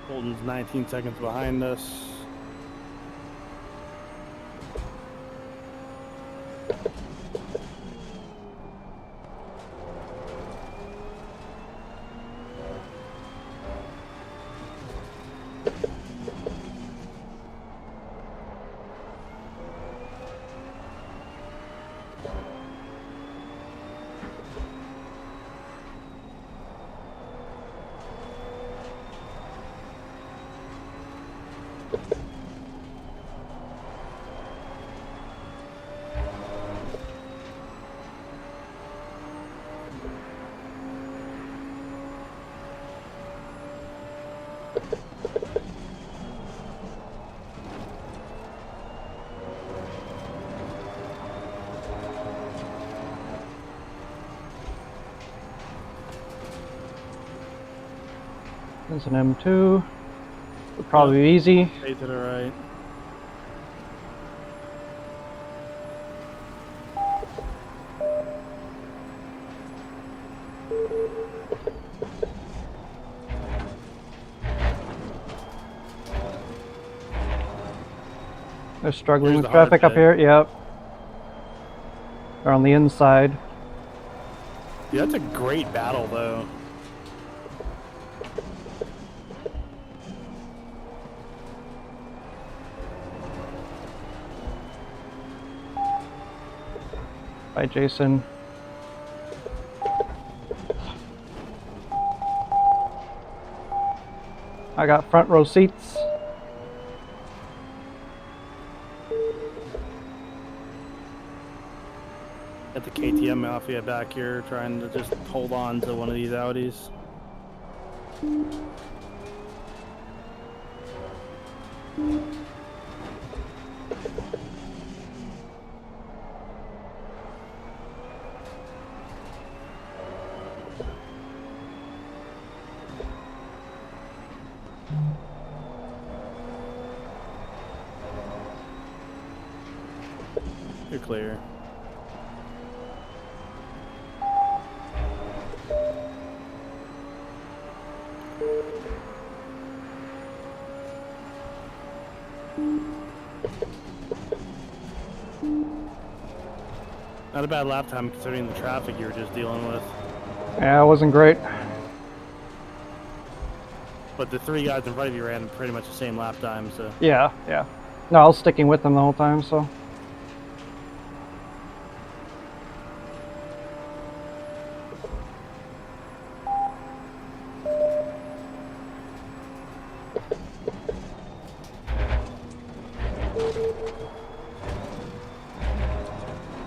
A: Holden's 19 seconds behind us. There's an M2. Would probably be easy. Stay to the right.
B: They're struggling
A: Here's
B: with
A: the hard
B: traffic up
A: bit.
B: here. Yep. They're on the inside.
A: Yeah, that's a great battle, though.
B: Bye, Jason. I got front row seats.
A: Got the KTM Mafia back here trying to just hold on to one of these Audis. You're clear. Not a bad lap time considering the traffic you were just dealing with.
B: Yeah, it wasn't great.
A: But the three guys in front of you ran pretty much the same lap time, so.
B: Yeah, yeah. No, I was sticking with them the whole time, so.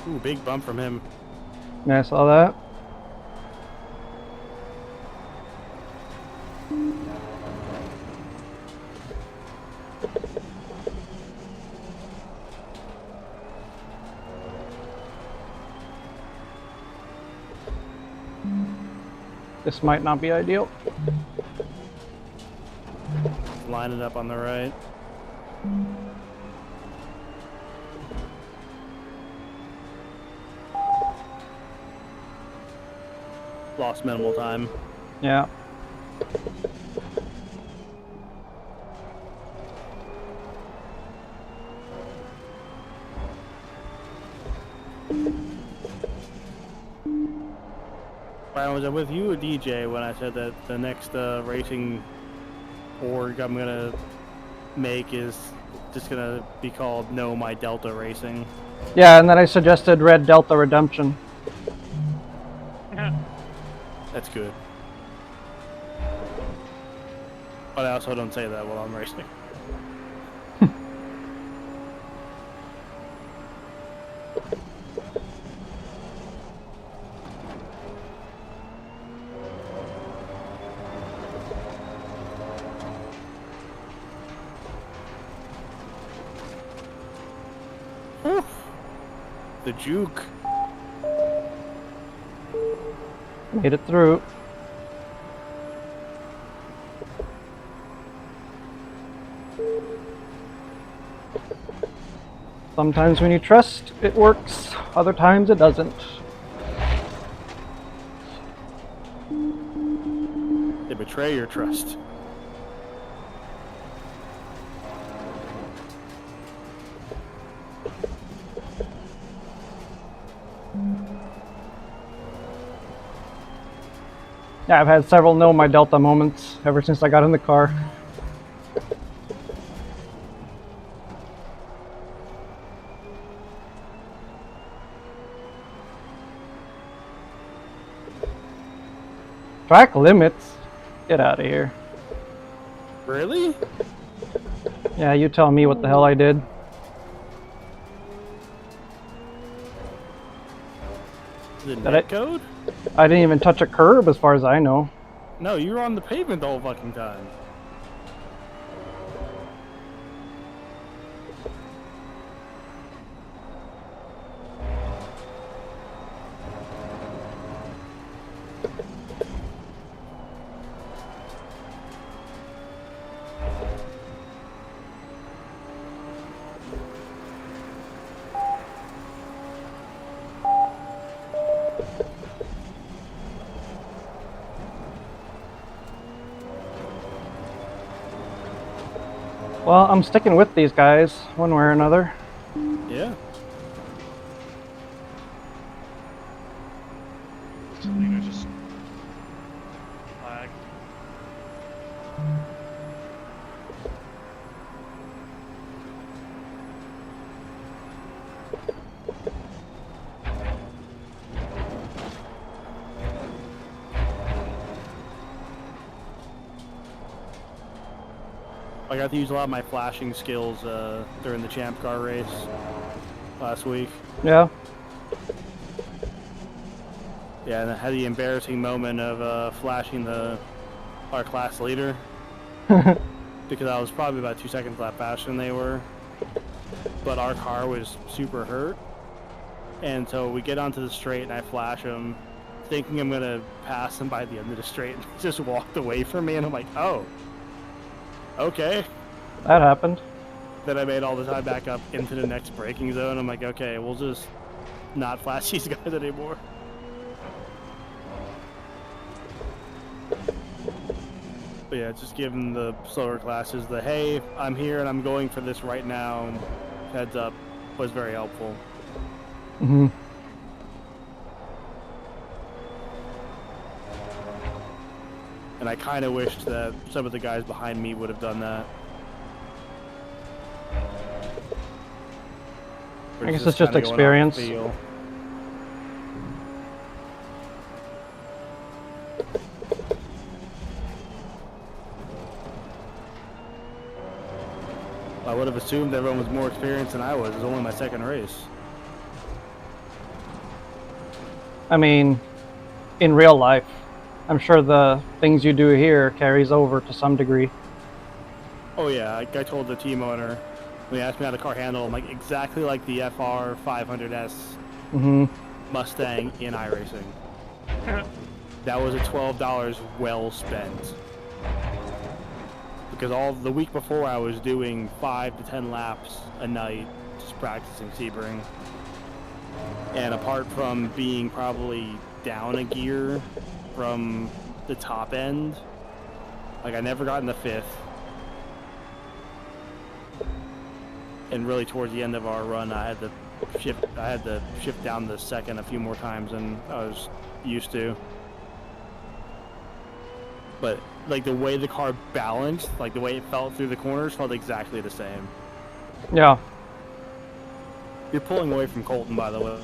A: Ooh, big bump from him.
B: Yeah, I saw that. This might not be ideal.
A: Line it up on the right. Lost minimal time.
B: Yeah.
A: Brian, was I with you or DJ when I said that the next racing org I'm gonna make is just gonna be called No My Delta Racing?
B: Yeah, and then I suggested Red Delta Redemption.
A: That's good. But I also don't say that while I'm racing. Whew. The juke.
B: Made it through. Sometimes when you trust, it works. Other times it doesn't.
A: They betray your trust.
B: Yeah, I've had several Know My Delta moments ever since I got in the car. Track limits? Get out of here.
A: Really?
B: Yeah, you tell me what the hell I did.
A: The
B: Did
A: net code?
B: I didn't even touch a curb as far as I know.
A: No, you were on the pavement the whole fucking time.
B: Well, I'm sticking with these guys, one way or another.
A: Yeah.
C: Something I just lag.
A: I got to use a lot of my flashing skills during the champ car race last week.
B: Yeah.
A: Yeah, and I had the embarrassing moment of flashing our class leader because I was probably about 2 seconds lap faster than they were, but our car was super hurt, and so we get onto the straight and I flash him, thinking I'm gonna pass him by the end of the straight, and he just walked away from me, and I'm like, oh, okay.
B: That happened.
A: Then I made all the time back up into the next braking zone. I'm like, okay, we'll just not flash these guys anymore. But yeah, just giving the slower classes the, hey, I'm here and I'm going for this right now, heads up, was very helpful.
B: Mm-hmm.
A: And I kind of wished that some of the guys behind me would have done that.
B: I guess it's just experience.
A: I would have assumed everyone was more experienced than I was. It was only my second race.
B: I mean, in real life, I'm sure the things you do here carries over to some degree.
A: Oh yeah, I told the team owner when he asked me how the car handled, I'm like, exactly like the FR 500S Mustang in iRacing. That was a $12 well spent. Because all the week before I was doing 5 to 10 laps a night, just practicing Sebring. And apart from being probably down a gear from the top end, like I never got in the fifth. And really towards the end of our run, I had to shift down the second a few more times than I was used to. but like the way the car balanced, like the way it felt through the corners, felt exactly the same.
B: Yeah.
A: You're pulling away from Colton, by the way.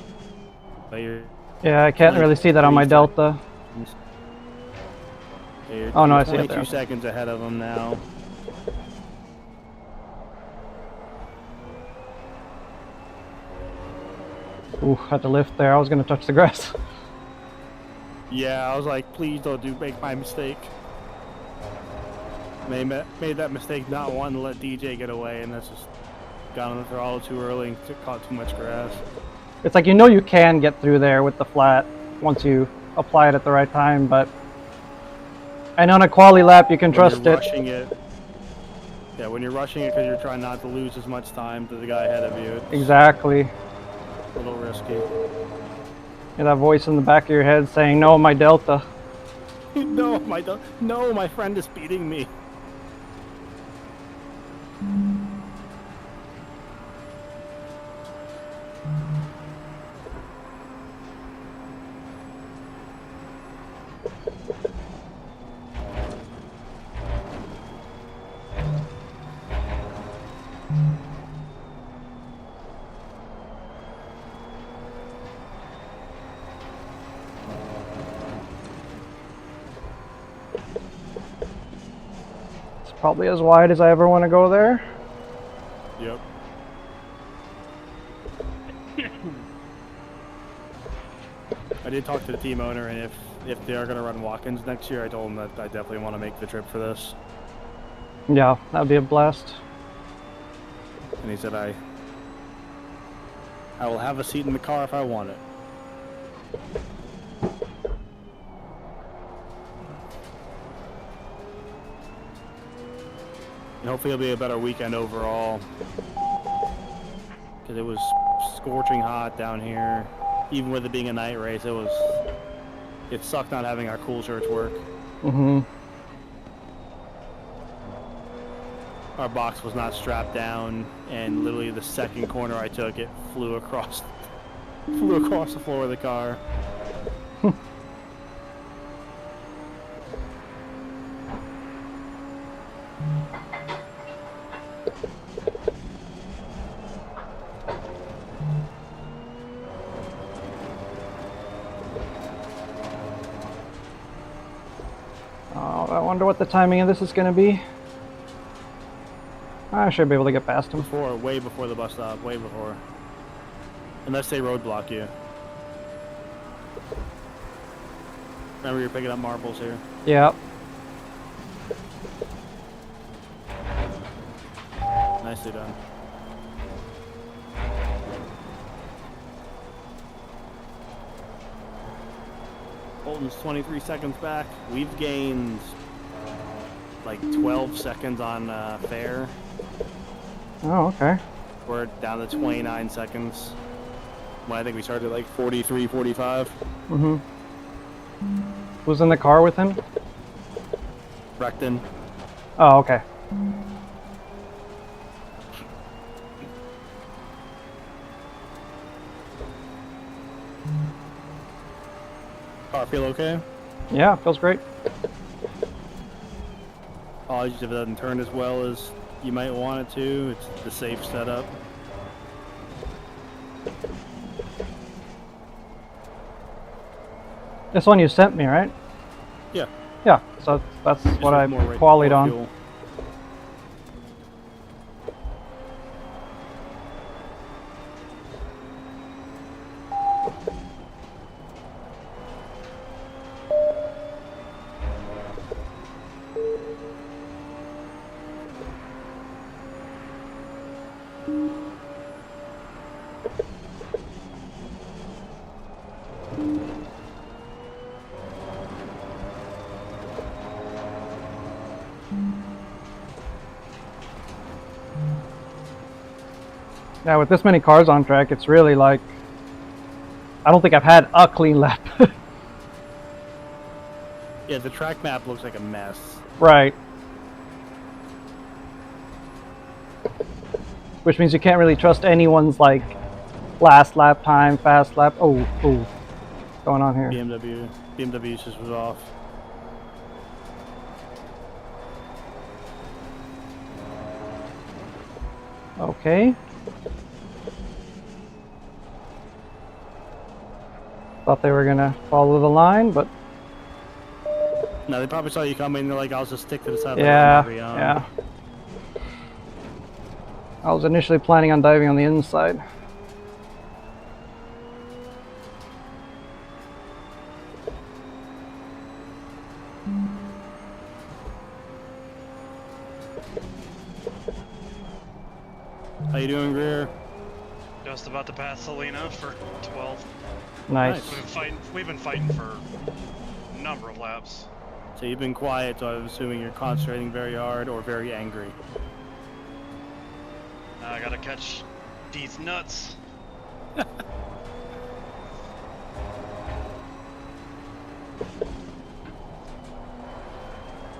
A: But you're
B: Yeah, I can't really see that on my Delta. Oh no, I see it there.
A: 22 seconds ahead of him now.
B: Ooh, had to lift there. I was gonna touch the grass.
A: Yeah, I was like, please don't make my mistake. Made that mistake not wanting to let DJ get away, and that's just got on the throttle too early and caught too much grass.
B: It's like, you know, you can get through there with the flat once you apply it at the right time, but and on a quali lap you can trust it.
A: Rushing it. Yeah, when you're rushing it because you're trying not to lose as much time to the guy ahead of you.
B: Exactly.
A: A little risky.
B: Yeah, that voice in the back of your head saying, "No, my Delta."
A: No, my friend is beating me.
B: Probably as wide as I ever want to go there.
A: Yep. I did talk to the team owner, and if they are going to run Watkins next year, I told them that I definitely want to make the trip for this.
B: Yeah, that'd be a blast.
A: And he said I will have a seat in the car if I want it. And hopefully it'll be a better weekend overall. Because it was scorching hot down here. Even with it being a night race, it sucked not having our cool shirts work.
B: Mm-hmm.
A: Our box was not strapped down, and literally the second corner I took, it flew across the floor of the car.
B: Oh, I wonder what the timing of this is going to be. I should be able to get past him.
A: Way before the bus stop, way before. Unless they roadblock you. Remember, you're picking up marbles here.
B: Yep.
A: Nicely done. Colton's 23 seconds back. We've gained like 12 seconds on fair.
B: Oh, okay.
A: We're down to 29 seconds. When I think we started at like 43, 45.
B: Mm-hmm. Who's in the car with him?
A: Recton.
B: Oh, okay.
A: Car feel okay?
B: Yeah, feels great.
A: Apologies if it doesn't turn as well as you might want it to. It's the safe setup.
B: This one you sent me, right?
A: Yeah.
B: Yeah, so that's
A: Just
B: what I
A: with more
B: qualied
A: more
B: on.
A: fuel.
B: Yeah, with this many cars on track, it's really like, I don't think I've had a clean lap.
A: Yeah, the track map looks like a mess.
B: Right. Which means you can't really trust anyone's like last lap time, fast lap. Oh, what's going on here?
A: BMW just was off.
B: Okay. Thought they were gonna follow the line, but
A: No, they probably saw you coming. They're like, I'll just stick to the side.
B: yeah,
A: of the line
B: yeah. I was initially planning on diving on the inside.
A: How you doing, Greer?
C: Just about to pass Selena for 12.
B: Nice.
C: We've been fighting for a number of laps.
A: So you've been quiet, so I'm assuming you're concentrating very hard or very angry.
C: I gotta catch these nuts.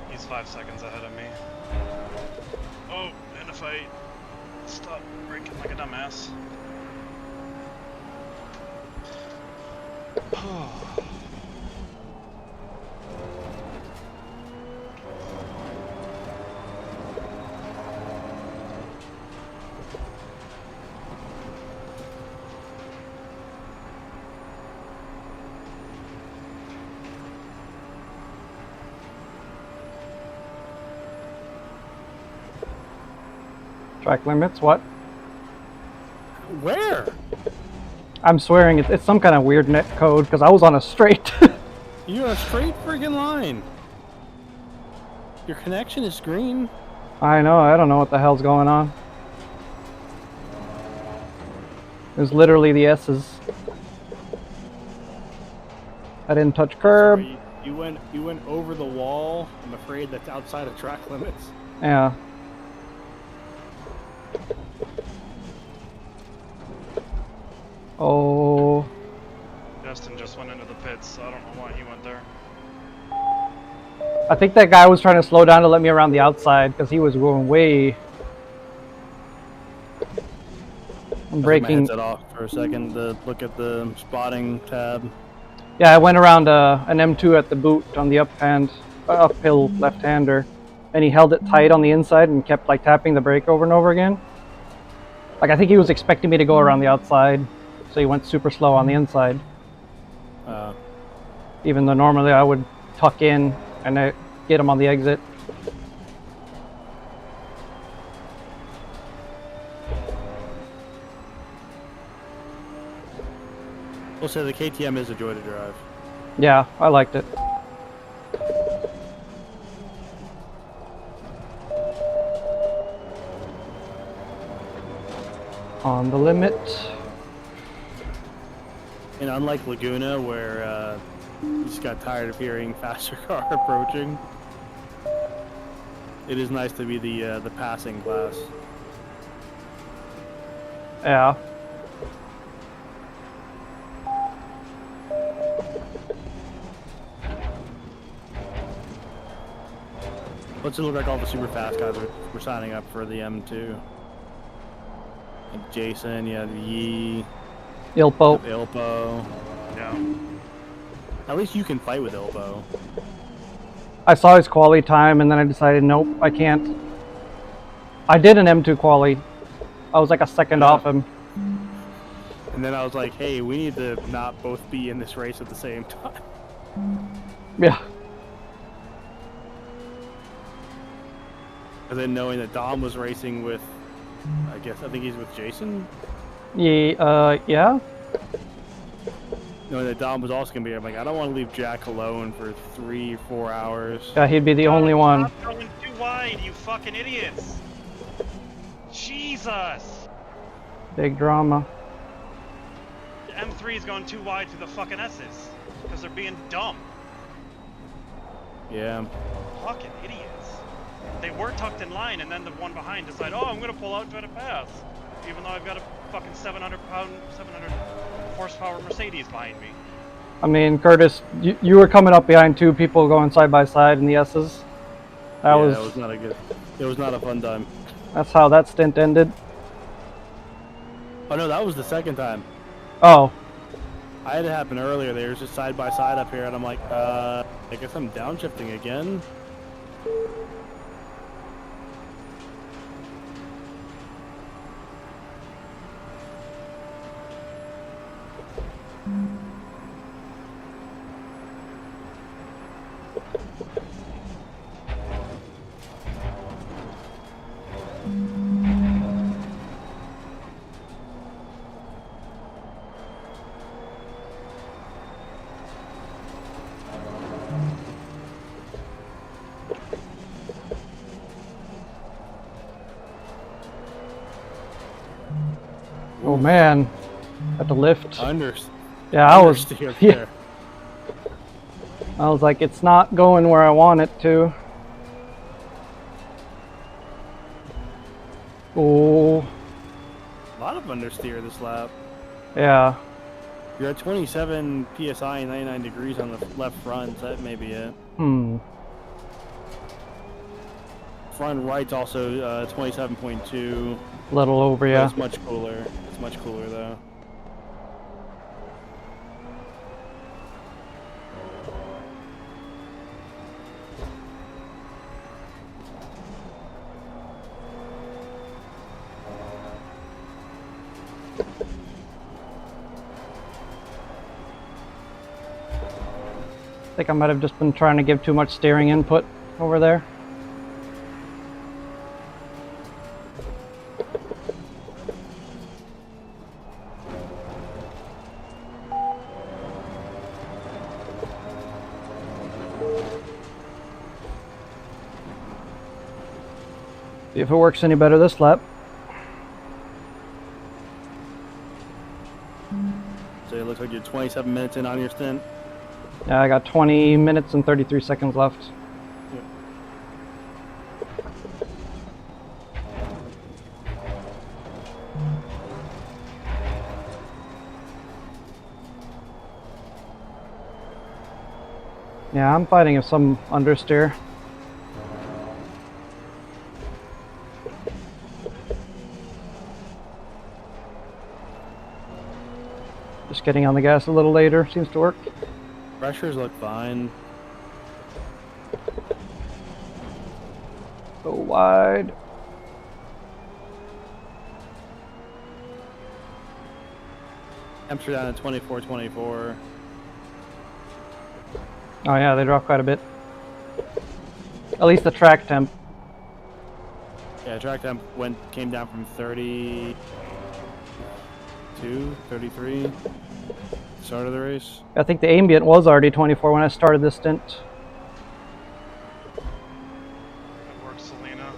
C: He's 5 seconds ahead of me. Oh, and if I stop braking like a dumbass.
B: Track limits, what?
A: Where?
B: I'm swearing it's some kind of weird net code because I was on a straight.
A: You're on a straight friggin' line. Your connection is green.
B: I know, I don't know what the hell's going on. It was literally the S's. I didn't touch curb.
A: Sorry, you went over the wall. I'm afraid that's outside of track limits.
B: Yeah. Oh.
C: Justin just went into the pits, so I don't know why he went there.
B: I think that guy was trying to slow down to let me around the outside because he was going way. I'm braking.
A: Headset off for a second to look at the spotting tab.
B: Yeah, I went around an M2 at the boot on the uphill left-hander, and he held it tight on the inside and kept like tapping the brake over and over again. Like I think he was expecting me to go around the outside, so he went super slow on the inside. Even though normally I would tuck in and get him on the exit.
A: We'll say the KTM is a joy to drive.
B: Yeah, I liked it. On the limit.
A: And unlike Laguna, where you just got tired of hearing faster car approaching, it is nice to be the passing class.
B: Yeah.
A: What's it look like all the super fast guys were signing up for the M2? Like Jason, you have Yee,
B: Ilpo.
A: Ilpo.
C: Yeah.
A: At least you can fight with Ilpo.
B: I saw his quali time and then I decided, nope, I can't. I did an M2 quali. I was like a second off him.
A: And then I was like, hey, we need to not both be in this race at the same time.
B: Yeah.
A: And then knowing that Dom was racing with, I think he's with Jason?
B: Yeah.
A: Knowing that Dom was also going to be, I'm like, I don't want to leave Jack alone for 3-4 hours.
B: Yeah, he'd be the only one.
C: Stop going too wide, you fucking idiots! Jesus!
B: Big drama.
C: The M3 is going too wide through the fucking S's. Because they're being dumb.
A: Yeah.
C: Fucking idiots. They were tucked in line, and then the one behind decided, oh, I'm gonna pull out and try to pass. Even though I've got a fucking 700 horsepower Mercedes behind me.
B: I mean, Curtis, you were coming up behind two people going side by side in the S's. That was
A: not a good. It was not a fun time.
B: That's how that stint ended.
A: Oh no, that was the second time.
B: Oh.
A: I had it happen earlier. They were just side by side up here, and I'm like, I guess I'm downshifting again.
B: Oh man, had to lift.
A: Yeah,
B: I was.
A: understeer
B: Yeah,
A: there.
B: I was like, it's not going where I want it to. Oh,
A: A lot of understeer this lap.
B: yeah.
A: You're at 27 psi and 99 degrees on the left front. So that may be it. Front right's also 27.2.
B: A little over,
A: But
B: yeah.
A: it's much cooler. It's much cooler though.
B: I think I might have just been trying to give too much steering input over there. See if it works any better this lap.
A: So it looks like you're 27 minutes in on your stint.
B: Yeah, I got 20 minutes and 33 seconds left. Yeah, I'm fighting some understeer. Just getting on the gas a little later seems to work.
A: Pressures look fine.
B: Go wide.
A: Temps are down at 24.
B: Oh yeah, they dropped quite a bit. At least the track temp.
A: Yeah, track temp came down from 32, 33. Start of the race.
B: I think the ambient was already 24 when I started this stint.
C: Good work, Selena.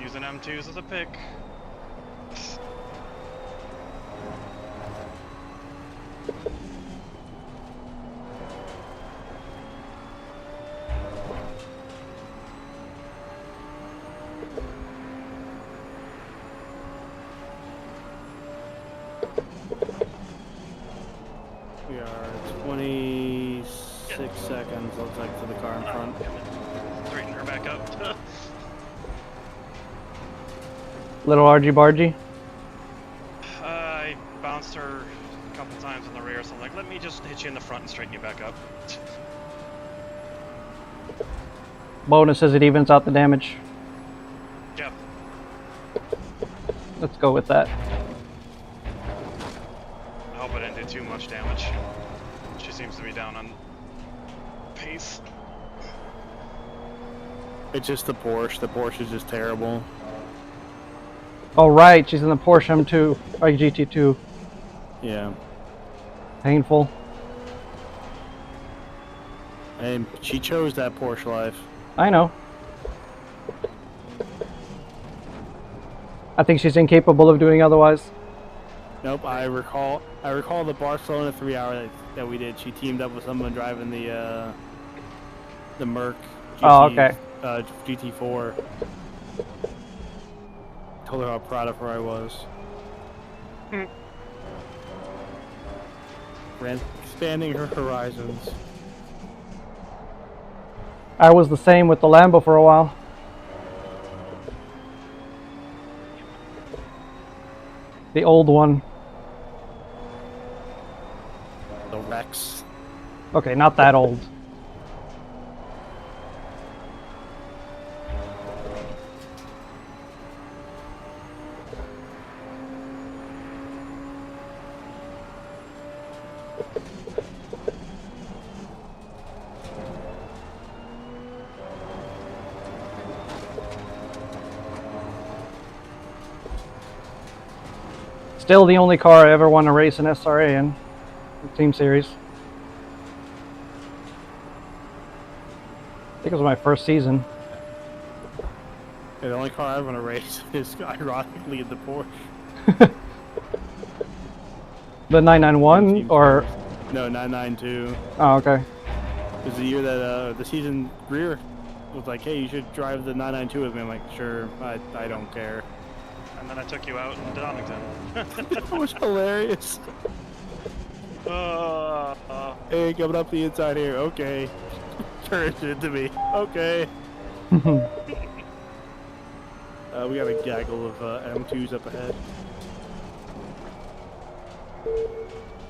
C: Using M2s as a pick.
A: We are 26 seconds, looks like, for the car in front.
C: Straighten her back up.
B: Little argy bargy.
C: I bounced her a couple times in the rear, so I'm like, let me just hit you in the front and straighten you back up.
B: Bonus is it evens out the damage.
C: Yep.
B: Let's go with that.
C: I hope I didn't do too much damage. She seems to be down on pace.
A: It's just the Porsche. The Porsche is just terrible.
B: Oh right, she's in the Porsche M2, or GT2.
A: Yeah.
B: Painful.
A: And she chose that Porsche life.
B: I know. I think she's incapable of doing otherwise.
A: Nope, I recall the Barcelona 3 hour that we did. She teamed up with someone driving the Merc GT,
B: Oh, okay.
A: GT4. Told her how proud of her I was. Expanding her horizons.
B: I was the same with the Lambo for a while. The old one.
A: The Rex.
B: Okay, not that old. Still the only car I ever won a race in SRA in Team Series. I think it was my first season.
A: Yeah, the only car I ever want to race is ironically the Porsche.
B: The 991
A: Team
B: or
A: cars. No, 992.
B: oh, okay.
A: It was the year that the season Greer was like, hey, you should drive the 992 with me. I'm like, sure, I don't care.
C: And then I took you out in Donington.
A: That was hilarious. Hey, coming up the inside here. Okay. Turn it into me. Okay. We got a gaggle of M2s up ahead.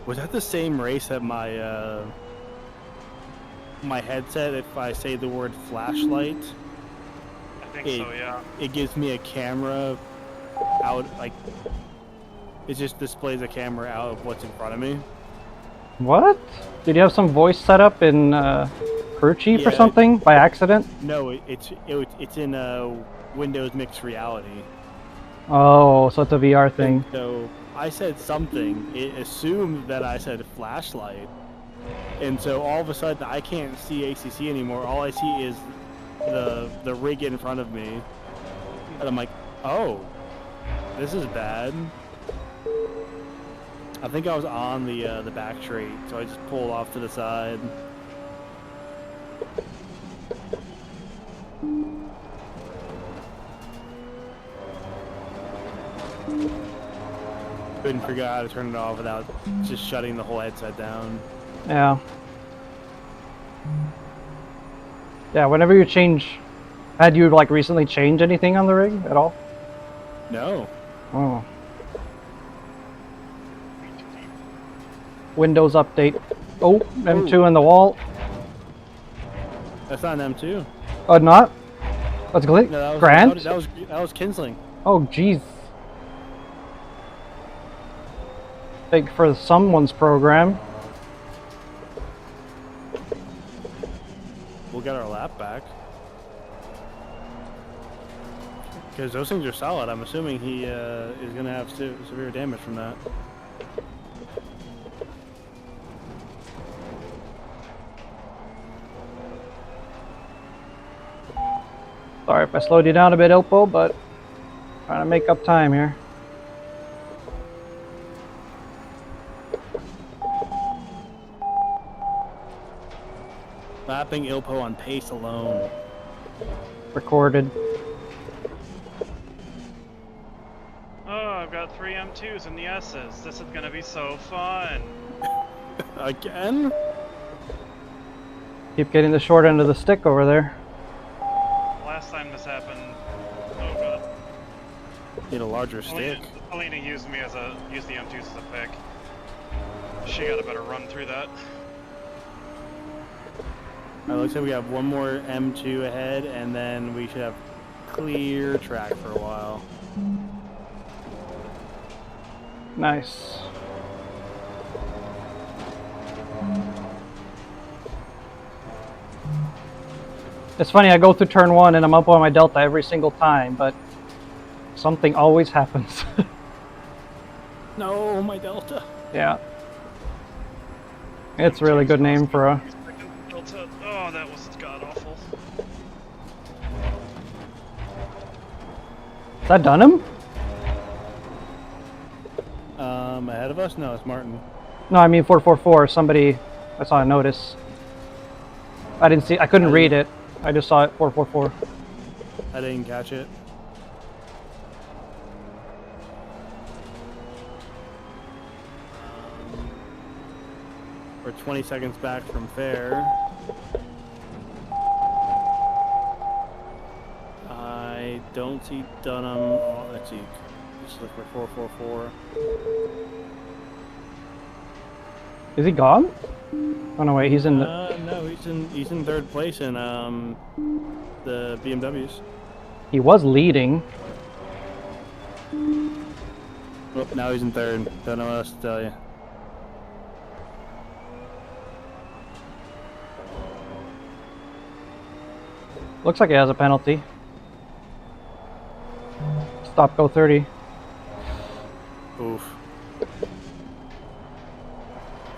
A: Was that the same race that my my headset, if I say the word flashlight,
C: I think so, yeah.
A: it gives me a camera out, like, it just displays a camera out of what's in front of me.
B: What? Did you have some voice set up in Crew Chief or
A: Yeah.
B: something by accident?
A: No, it's in Windows Mixed Reality.
B: Oh, so it's a VR thing.
A: And so I said something. It assumed that I said flashlight, and so all of a sudden I can't see ACC anymore. All I see is the rig in front of me, and I'm like, oh, this is bad. I think I was on the back straight, so I just pulled off to the side. Couldn't figure out how to turn it off without just shutting the whole headset down.
B: Yeah. Yeah, whenever you change... Had you, like, recently changed anything on the rig at all?
A: No.
B: Oh. Windows update. Oh, M2 in the wall.
A: That's not an M2.
B: Oh, not? That's Glen?
A: No, that was
B: Grant?
A: that was Kinsling.
B: Oh, jeez. Big for someone's program.
A: We'll get our lap back. Because those things are solid. I'm assuming he is going to have severe damage from that.
B: Sorry if I slowed you down a bit, Ilpo, but trying to make up time here.
A: Lapping Ilpo on pace alone.
B: Recorded.
C: Oh, I've got 3 M2s and the S's. This is gonna be so fun.
A: Again?
B: Keep getting the short end of the stick over there.
C: Last time this happened, oh god.
A: Need a larger stick.
C: Alina used the M2s as a pick. She got a better run through that.
A: Alright, looks like we have one more M2 ahead, and then we should have clear track for a while.
B: Nice. It's funny, I go through turn 1 and I'm up on my delta every single time, but something always happens.
A: No, my Delta.
B: Yeah. It's a really good name for a...
C: Oh, that was god-awful.
B: Is that Dunham?
A: Ahead of us? No, it's Martin.
B: No, I mean 444. Somebody... I saw a notice. I didn't see... I couldn't read it. I just saw it, 444.
A: I didn't catch it. We're 20 seconds back from fair. I don't see Dunham. Oh, let's see. Just look for 444.
B: Is he gone? Oh no, wait, he's in the...
A: No, he's in third place in the BMWs.
B: He was leading.
A: Oh, now he's in third. Don't know what else to tell you.
B: Looks like he has a penalty. Stop, go 30.
A: Oof.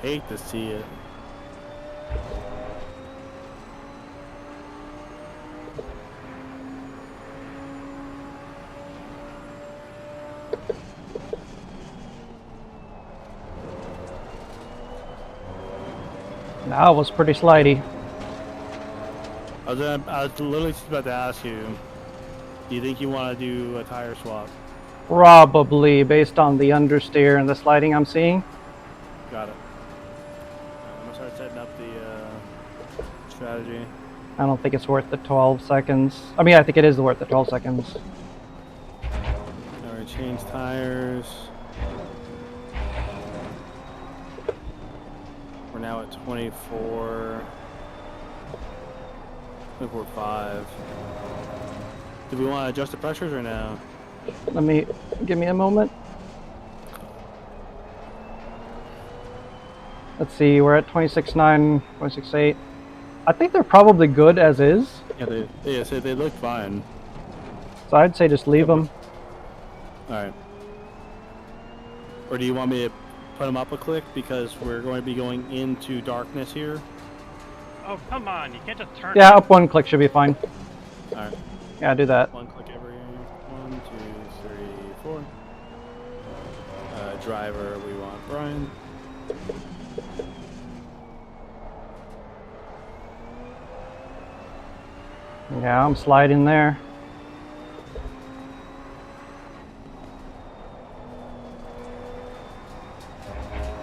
A: Hate to see it.
B: That was pretty slidey.
A: I was literally just about to ask you, do you think you want to do a tire swap?
B: Probably, based on the understeer and the sliding I'm seeing.
A: Got it. I'm gonna start setting up the strategy.
B: I don't think it's worth the 12 seconds. I mean, I think it is worth the 12 seconds.
A: Alright, change tires. We're now at 24. 24.5. Do we want to adjust the pressures or no?
B: Give me a moment. Let's see, we're at 26.9, 26.8. I think they're probably good as is.
A: Yeah, they look fine.
B: So I'd say just leave them.
A: Alright. Or do you want me to put them up a click because we're going to be going into darkness here?
C: Oh, come on. You can't just turn
B: Yeah, up one click should be fine.
A: Alright.
B: Yeah, do that.
A: One click every 1, 2, 3, 4. Driver, we want Brian.
B: Yeah, I'm sliding there.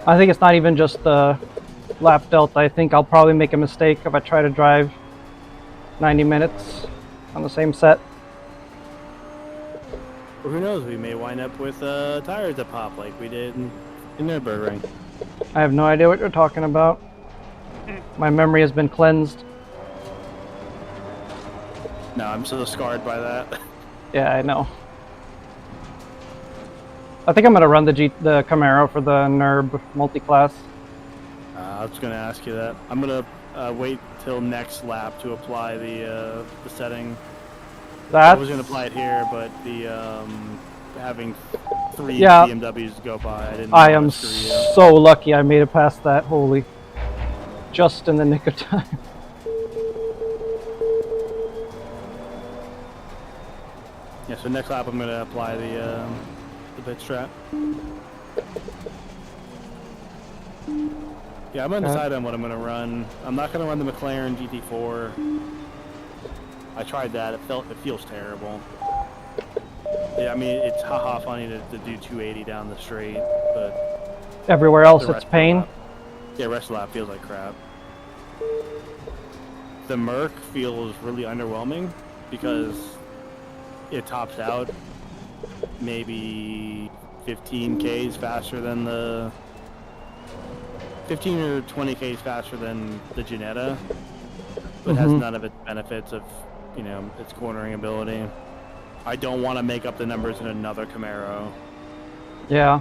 B: I think it's not even just the lap delta. I think I'll probably make a mistake if I try to drive 90 minutes on the same set.
A: Or who knows, we may wind up with tires that pop like we did in Nürburgring.
B: I have no idea what you're talking about. My memory has been cleansed.
A: No, I'm so scarred by that.
B: Yeah, I know. I think I'm gonna run the Camaro for the NURB multi-class.
A: I was gonna ask you that. I'm gonna wait till next lap to apply the setting. I was gonna apply it here, but the having 3 BMWs go by, I didn't.
B: I am so lucky I made it past that. Holy! Just in the nick of time.
A: Yeah. So next lap, I'm gonna apply the pit strat. Yeah, I'm gonna decide on what I'm gonna run. I'm not gonna run the McLaren GT4. I tried that. It feels terrible. Yeah, I mean it's haha funny to do 280 down the straight, but
B: everywhere else it's pain.
A: Yeah, rest of the lap feels like crap. The Merc feels really underwhelming because it tops out maybe 15 Ks faster than the 15 or 20 Ks faster than the Ginetta, but has none of its benefits of, you know, its cornering ability. I don't want to make up the numbers in another Camaro.
B: Yeah.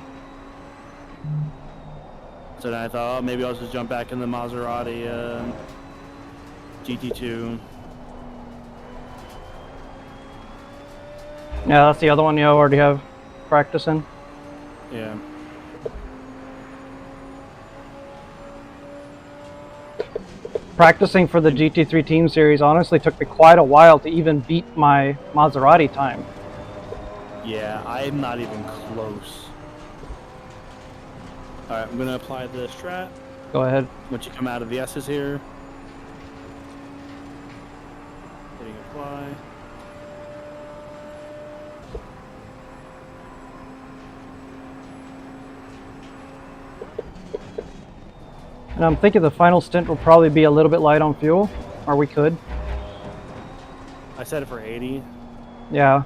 A: So then I thought, oh, maybe I'll just jump back in the Maserati GT2.
B: Yeah, that's the other one you already have practice in.
A: Yeah.
B: Practicing for the GT3 Team Series honestly took me quite a while to even beat my Maserati time.
A: Yeah, I'm not even close. Alright, I'm gonna apply the strat.
B: Go ahead.
A: Once you come out of the S's here. Hitting apply.
B: And I'm thinking the final stint will probably be a little bit light on fuel, or we could.
A: I set it for 80.
B: Yeah.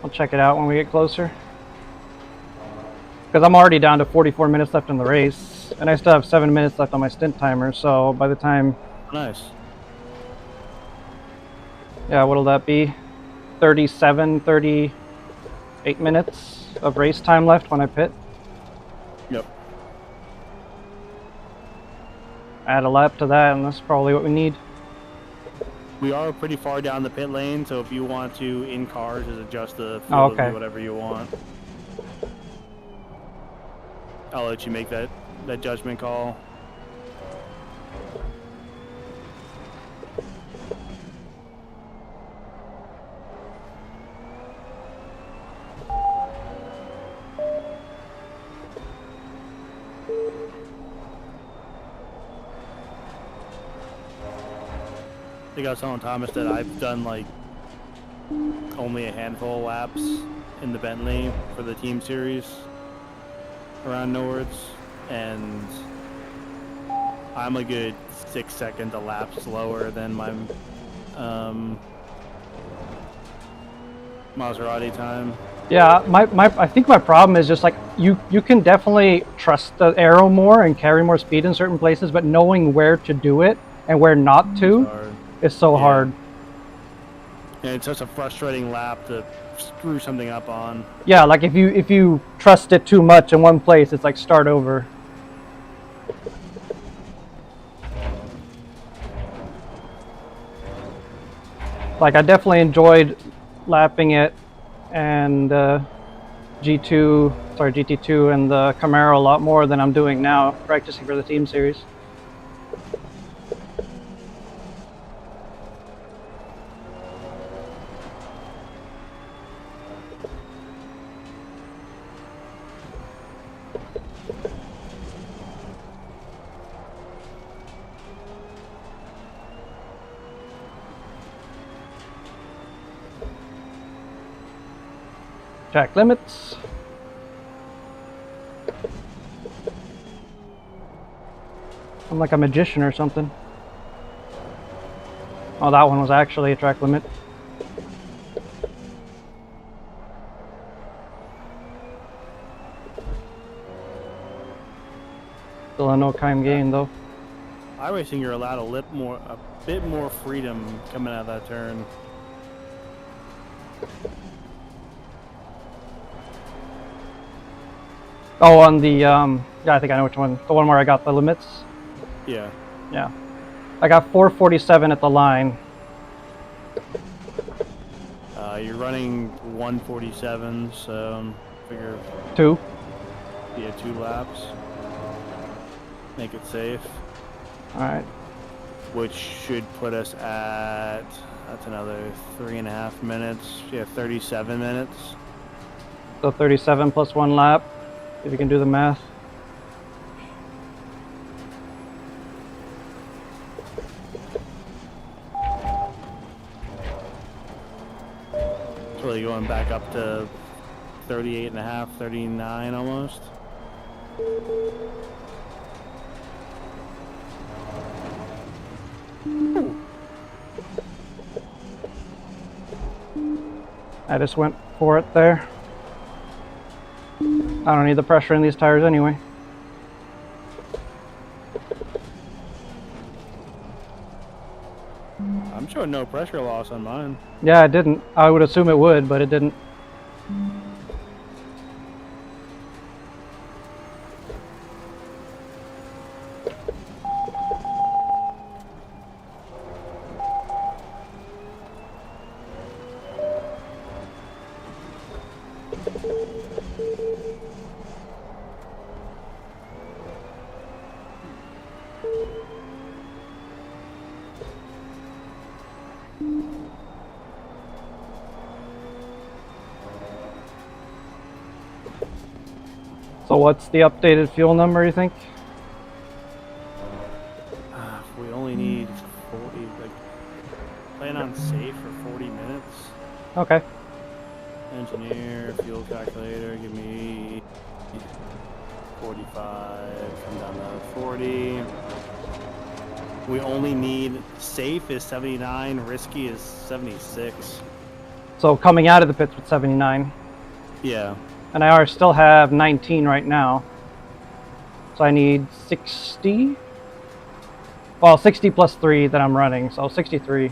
B: I'll check it out when we get closer. Because I'm already down to 44 minutes left in the race, and I still have 7 minutes left on my stint timer, so by the time...
A: Nice.
B: Yeah, what'll that be? 37, 38 minutes of race time left when I pit.
A: Yep.
B: Add a lap to that, and that's probably what we need.
A: We are pretty far down the pit lane, so if you want to, in cars, just adjust the fuel to whatever you want. I'll let you make that judgment call. think I was telling Thomas that I've done like only a handful of laps in the Bentley for the team series around Nords, and I'm a good 6 seconds a lap slower than my Maserati time.
B: Yeah, I think my problem is just like you can definitely trust the aero more and carry more speed in certain places, but knowing where to do it and where not to is so hard.
A: And it's such a frustrating lap to screw something up on.
B: Yeah, like if you trust it too much in one place, it's like start over. Like I definitely enjoyed lapping it and GT2 and the Camaro a lot more than I'm doing now, practicing for the team series. Track limits. I'm like a magician or something. Oh, that one was actually a track limit. Still a no-time gain though.
A: iRacing, you're allowed a bit more freedom coming out of that turn.
B: Oh, on the yeah, I think I know which one. The one where I got the limits.
A: Yeah.
B: Yeah, I got 447 at the line.
A: You're running 147, so figure
B: 2.
A: 2 laps. Make it safe.
B: All right.
A: Which should put us at, that's another 3.5 minutes. Yeah, 37 minutes.
B: So 37 plus 1 lap, if you can do the math.
A: It's really going back up to 38.5, 39 almost.
B: I just went for it there. I don't need the pressure in these tires anyway.
A: I'm showing no pressure loss on mine.
B: Yeah, it didn't. I would assume it would, but it didn't. So what's the updated fuel number, you think?
A: We only need 40, like, plan on safe for 40 minutes.
B: Okay.
A: Engineer, fuel calculator, give me 45, come down to 40. We only need, safe is 79, risky is 76.
B: So coming out of the pits with 79.
A: Yeah.
B: And I still have 19 right now. So I need 60. Well, 60 plus 3 that I'm running, so 63.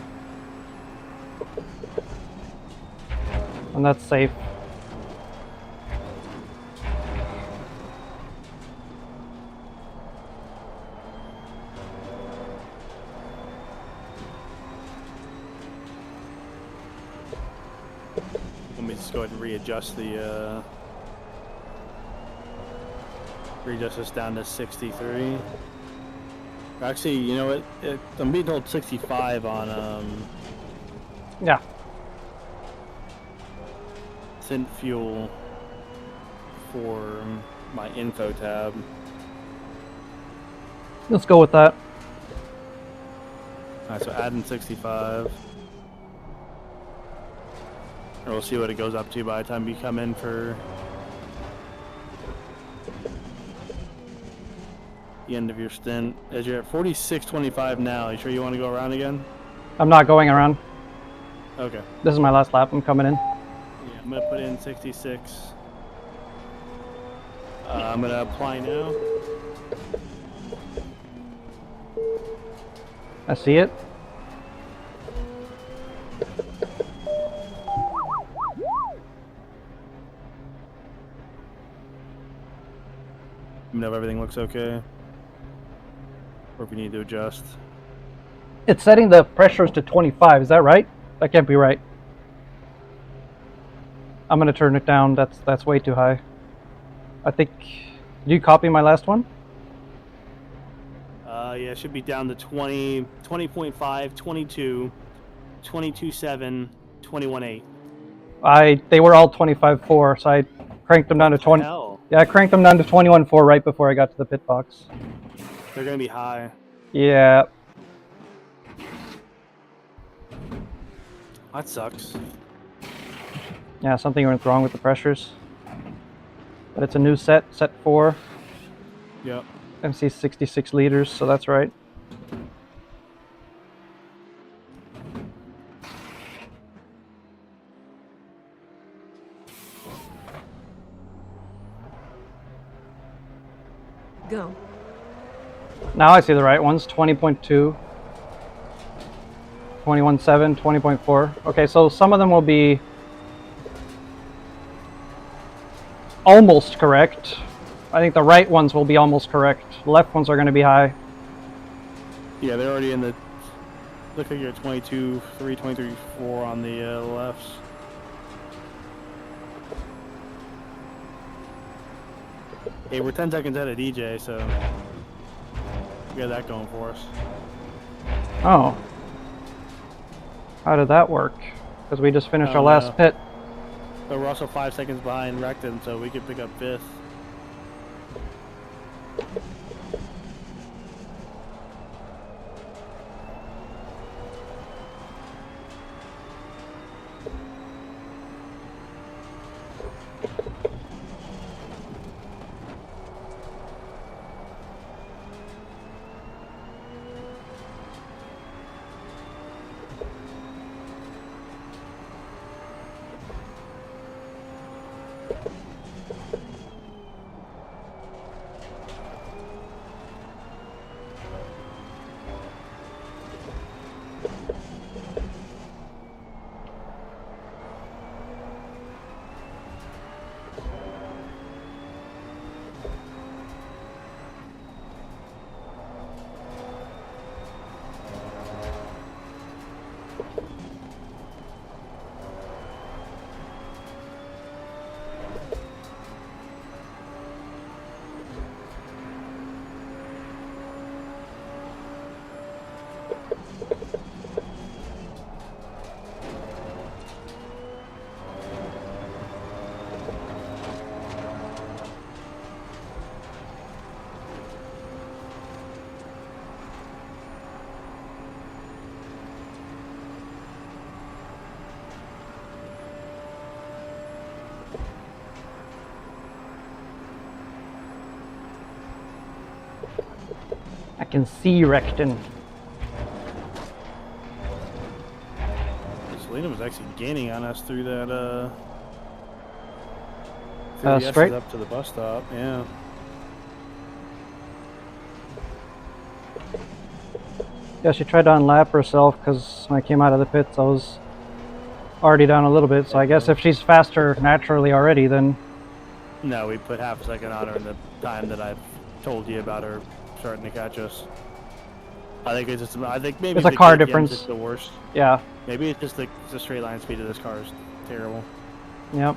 B: And that's safe.
A: Let me just go ahead and readjust the readjust this down to 63. Actually, you know what? I'm being told 65 on
B: Yeah.
A: synth fuel for my info tab.
B: Let's go with that.
A: Alright, so adding 65. And we'll see what it goes up to by the time you come in for the end of your stint. As you're at 46.25 now, you sure you want to go around again?
B: I'm not going around.
A: Okay.
B: This is my last lap. I'm coming in.
A: Yeah, I'm gonna put in 66. I'm gonna apply now.
B: I see it.
A: Let me know if everything looks okay. Or if we need to adjust.
B: It's setting the pressures to 25. Is that right? That can't be right. I'm gonna turn it down. That's way too high. I think. Did you copy my last one?
A: Yeah, it should be down to 20, 20.5, 22, 22.7, 21.8.
B: They were all 25.4, so I cranked them down to 20.
A: Hell,
B: Yeah, I cranked them down to 21.4 right before I got to the pit box.
A: they're gonna be high.
B: Yeah.
A: That sucks.
B: Yeah, something went wrong with the pressures. But it's a new set 4.
A: Yep.
B: MC 66 liters, so that's right.
D: Go.
B: Now I see the right ones. 20.2, 21.7, 20.4. Okay, so some of them will be almost correct. I think the right ones will be almost correct. The left ones are going to be high.
A: Yeah, they're already in the. Look like you're at 22.3, 23.4 on the lefts. Hey, we're 10 seconds ahead of DJ, so we got that going for us.
B: Oh. How did that work? Because we just finished
A: Oh,
B: our last
A: no.
B: pit.
A: But we're also 5 seconds behind Recton, so we could pick up 5th.
B: I can see Recton.
A: Selena was actually gaining on us through that, through the S's
B: Straight?
A: up to the bus stop, yeah.
B: Yeah, she tried to unlap herself because when I came out of the pits I was already down a little bit, so I guess if she's faster naturally already, then...
A: No, we put half a second on her in the time that I've told you about her starting to catch us. I think it's just, I think maybe
B: It's a
A: the
B: car
A: KTM's
B: difference.
A: just the worst.
B: Yeah,
A: Maybe it's just the straight line speed of this car is terrible.
B: yep.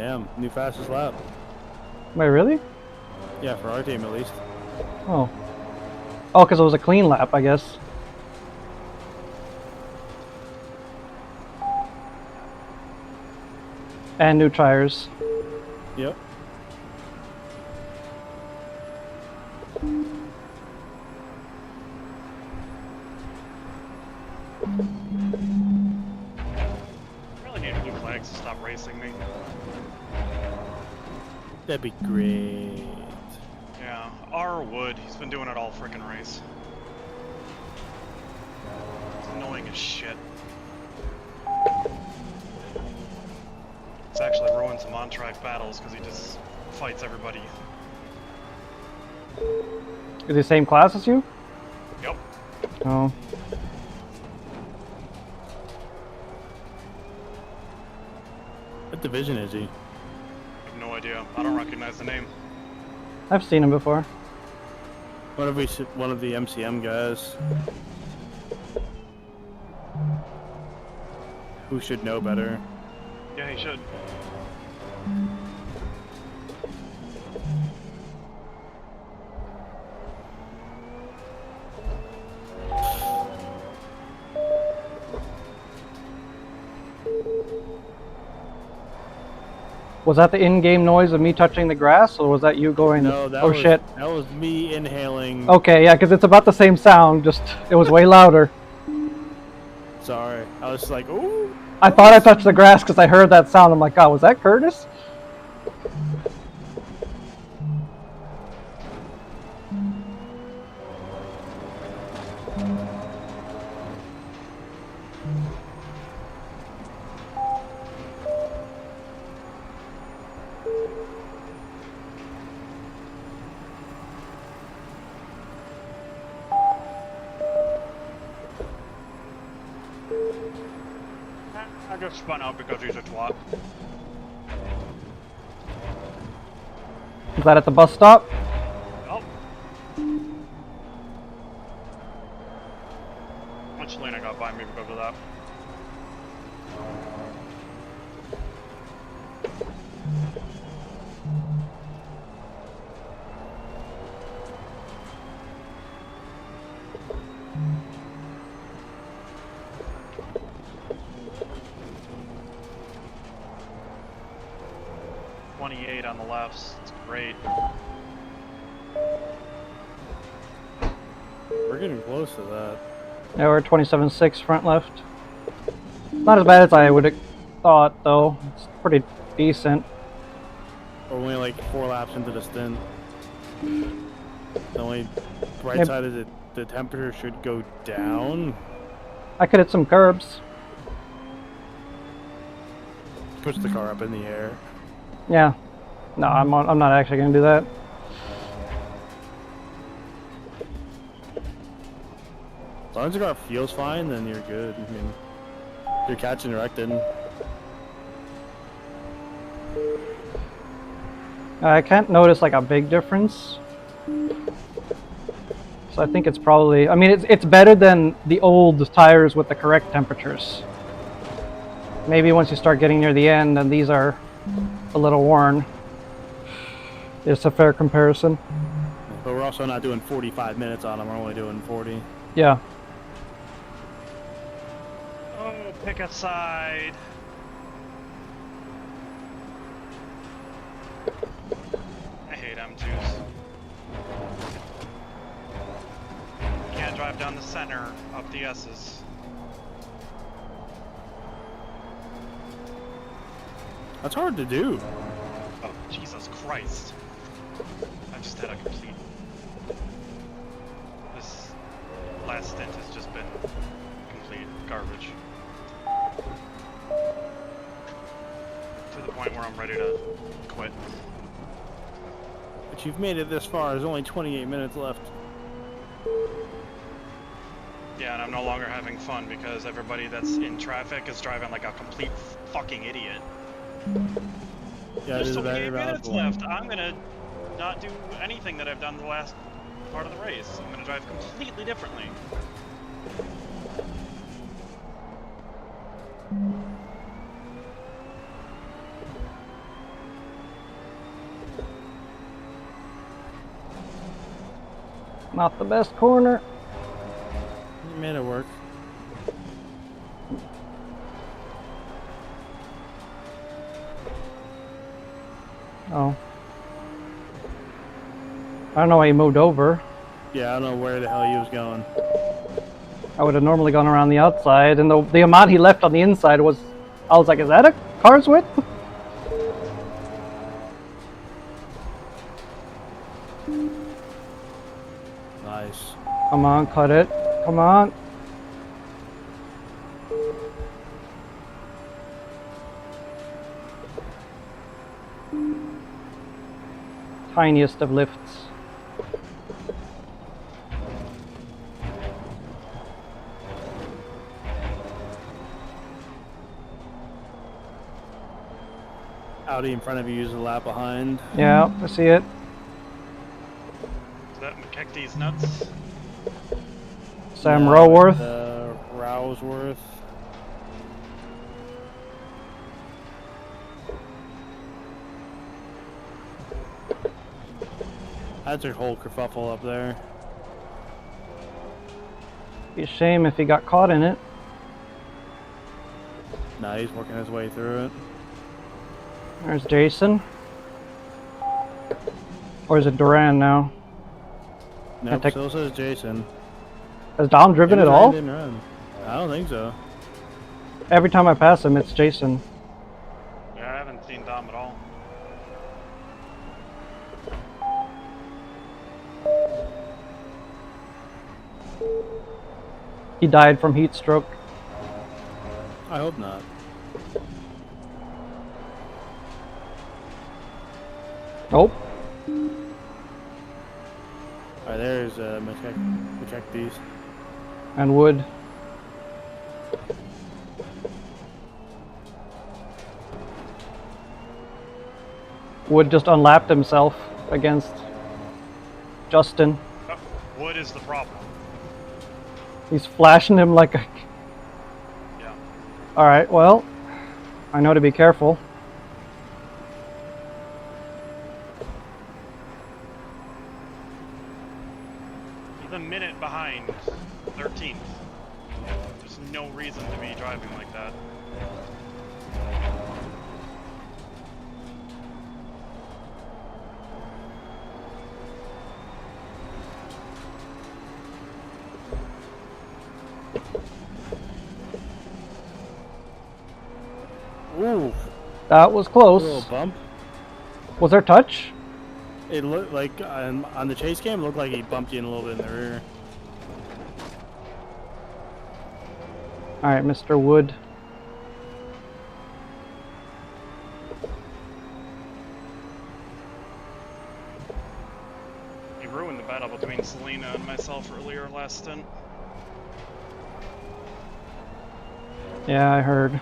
A: am. New fastest lap.
B: Wait, really?
A: Yeah, for our team at least.
B: Oh. Oh, because it was a clean lap, I guess. And new tires.
A: Yep.
C: Really need blue flags to stop racing me.
A: That'd be great.
C: Yeah, R would. He's been doing it all frickin' race. It's annoying as shit. It's actually ruined some on-track battles because he just fights everybody.
B: Is he the same class as you?
C: Yep.
B: Oh.
A: What division is he?
C: I have no idea. I don't recognize the name.
B: I've seen him before.
A: One of the MCM guys. Who should know better?
C: Yeah, he should.
B: Was that the in-game noise of me touching the grass, or was that you going,
A: No, that
B: oh
A: was,
B: shit?
A: That was me inhaling.
B: Okay, yeah, because it's about the same sound, just it was way louder.
A: Sorry. I was like, ooh.
B: I thought I touched the grass because I heard that sound. I'm like, oh, was that Curtis?
C: I just spun out because he's a twat.
B: Is that at the bus stop?
C: Oh. Much Lena got by me because of that. On the lefts, it's great.
A: We're getting close to that.
B: Yeah, we're 27.6 front left. Not as bad as I would have thought, though. It's pretty decent.
A: We're only like 4 laps into the stint. The only bright
B: Yep.
A: side is that the temperature should go down.
B: I could hit some curbs.
A: Push the car up in the air.
B: Yeah. No, I'm not actually going to do that.
A: As long as the car feels fine, then you're good. I mean, you're catching directed.
B: I can't notice like a big difference. So I think it's probably, I mean, it's better than the old tires with the correct temperatures. Maybe once you start getting near the end and these are a little worn, it's a fair comparison.
A: But we're also not doing 45 minutes on them. We're only doing 40.
B: Yeah.
C: Oh, pick a side. I hate M2s. Can't drive down the center, up the S's.
A: That's hard to do.
C: Oh, Jesus Christ. I just had a complete... This last stint has just been complete garbage. To the point where I'm ready to quit.
A: But you've made it this far. There's only 28 minutes left.
C: Yeah, and I'm no longer having fun because everybody that's in traffic is driving like a complete fucking idiot.
A: Yeah,
C: There's
A: it is
C: so
A: a
C: many
A: very valid
C: minutes
A: point.
C: left. I'm gonna not do anything that I've done the last part of the race. I'm gonna drive completely differently.
B: Not the best corner.
A: You made it work.
B: Oh. I don't know why he moved over.
A: Yeah, I don't know where the hell he was going.
B: I would have normally gone around the outside, and the amount he left on the inside was... I was like, is that a car's width?
A: Nice.
B: Come on, cut it. Come on. Tiniest of lifts.
A: Audi in front of you is a lap behind.
B: Yeah, I see it.
C: Is that McKechnie's nuts?
B: Sam
A: No,
B: Roworth.
A: Rowsworth. That's a whole kerfuffle up there.
B: Be a shame if he got caught in it.
A: Nah, he's working his way through it.
B: There's Jason. Or is it Duran now?
A: Nope,
B: take-
A: still says Jason.
B: Has Dom driven
A: Maybe
B: at
A: Ryan
B: all?
A: didn't run. I don't think so.
B: Every time I pass him, it's Jason.
C: Yeah, I haven't seen Dom at all.
B: He died from heat stroke.
A: I hope not.
B: Nope.
A: Alright, there's McKechnie's.
B: And Wood. Wood just unlapped himself against Justin.
C: Oh, Wood is the problem.
B: He's flashing him like a...
C: Yeah.
B: Alright, well, I know to be careful.
C: He's a minute behind 13th. There's no reason to be driving like that.
A: Ooh,
B: That was
A: a
B: close.
A: little bump.
B: Was there touch?
A: It looked like on the chase cam, it looked like he bumped you in a little bit in the rear.
B: Alright, Mr. Wood.
C: He ruined the battle between Selena and myself earlier last stint.
B: Yeah, I heard.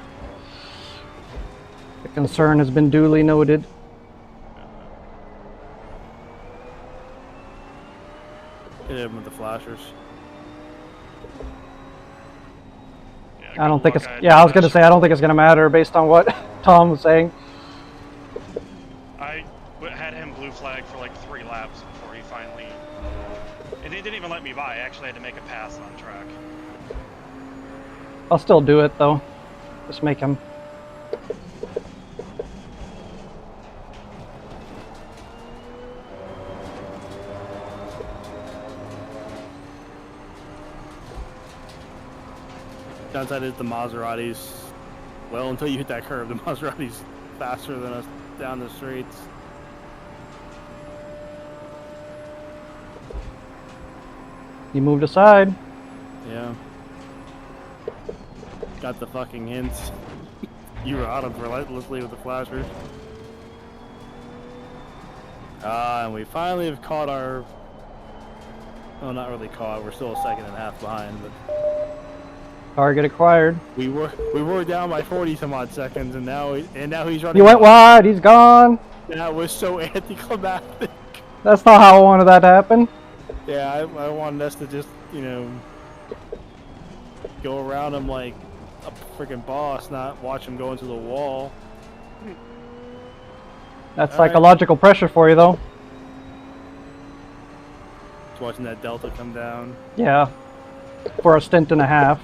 B: The concern has been duly noted.
A: Hit him with the flashers.
B: I don't think it's... Yeah, I was gonna say, I don't think it's gonna matter based on what Tom was saying.
C: I had him blue flag for like 3 laps before he finally... And he didn't even let me by. I actually had to make a pass on track.
B: I'll still do it though. Just make him...
A: Downside is the Maseratis. Well, until you hit that curve, the Maseratis faster than us down the streets.
B: You moved aside.
A: Yeah. Got the fucking hints. You were on him relentlessly with the flashers. And we finally have caught our... Well, not really caught. We're still a second and a half behind, but...
B: Target acquired.
A: We were down by 40 some odd seconds, and now he's running.
B: He went wide. He's gone.
A: That was so anticlimactic.
B: That's not how I wanted that to happen.
A: Yeah, I wanted us to just, you know, go around him like a freaking boss, not watch him go into the wall.
B: That's
A: All right.
B: psychological pressure for you, though.
A: That's watching that delta come down.
B: Yeah, for a stint and a half.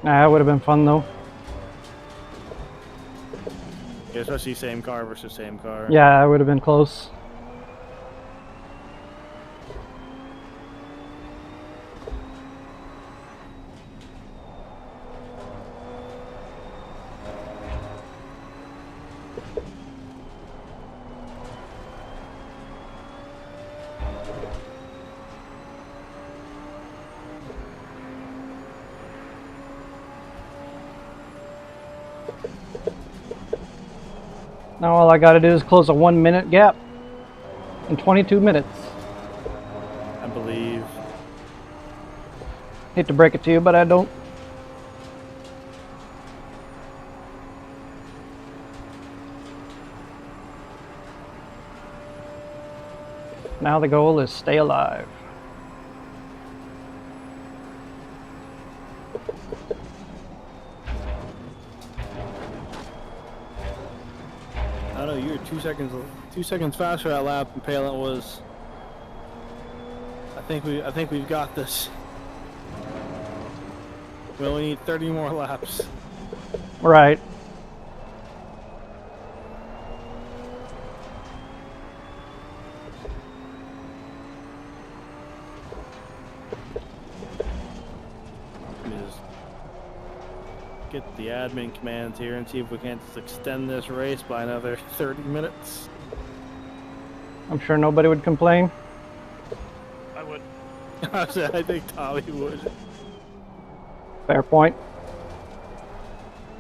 B: Nah, it would have been fun though.
A: Yeah, especially same car versus same car.
B: Yeah, it would have been close. Now all I gotta do is close a 1 minute gap in 22 minutes.
A: I believe.
B: Hate to break it to you, but I don't. Now the goal is stay alive.
A: I don't know, you were 2 seconds faster that lap than Palin was. I think we've got this. We only need 30 more laps.
B: Right.
A: Let me just get the admin commands here and see if we can't just extend this race by another 30 minutes.
B: I'm sure nobody would complain.
C: I would.
A: I think Tommy would.
B: Fair point.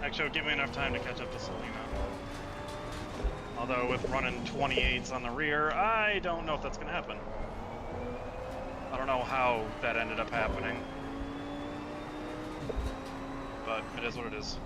C: Actually, it would give me enough time to catch up to Selena. Although with running 28s on the rear, I don't know if that's going to happen. I don't know how that ended up happening. But it is what it is.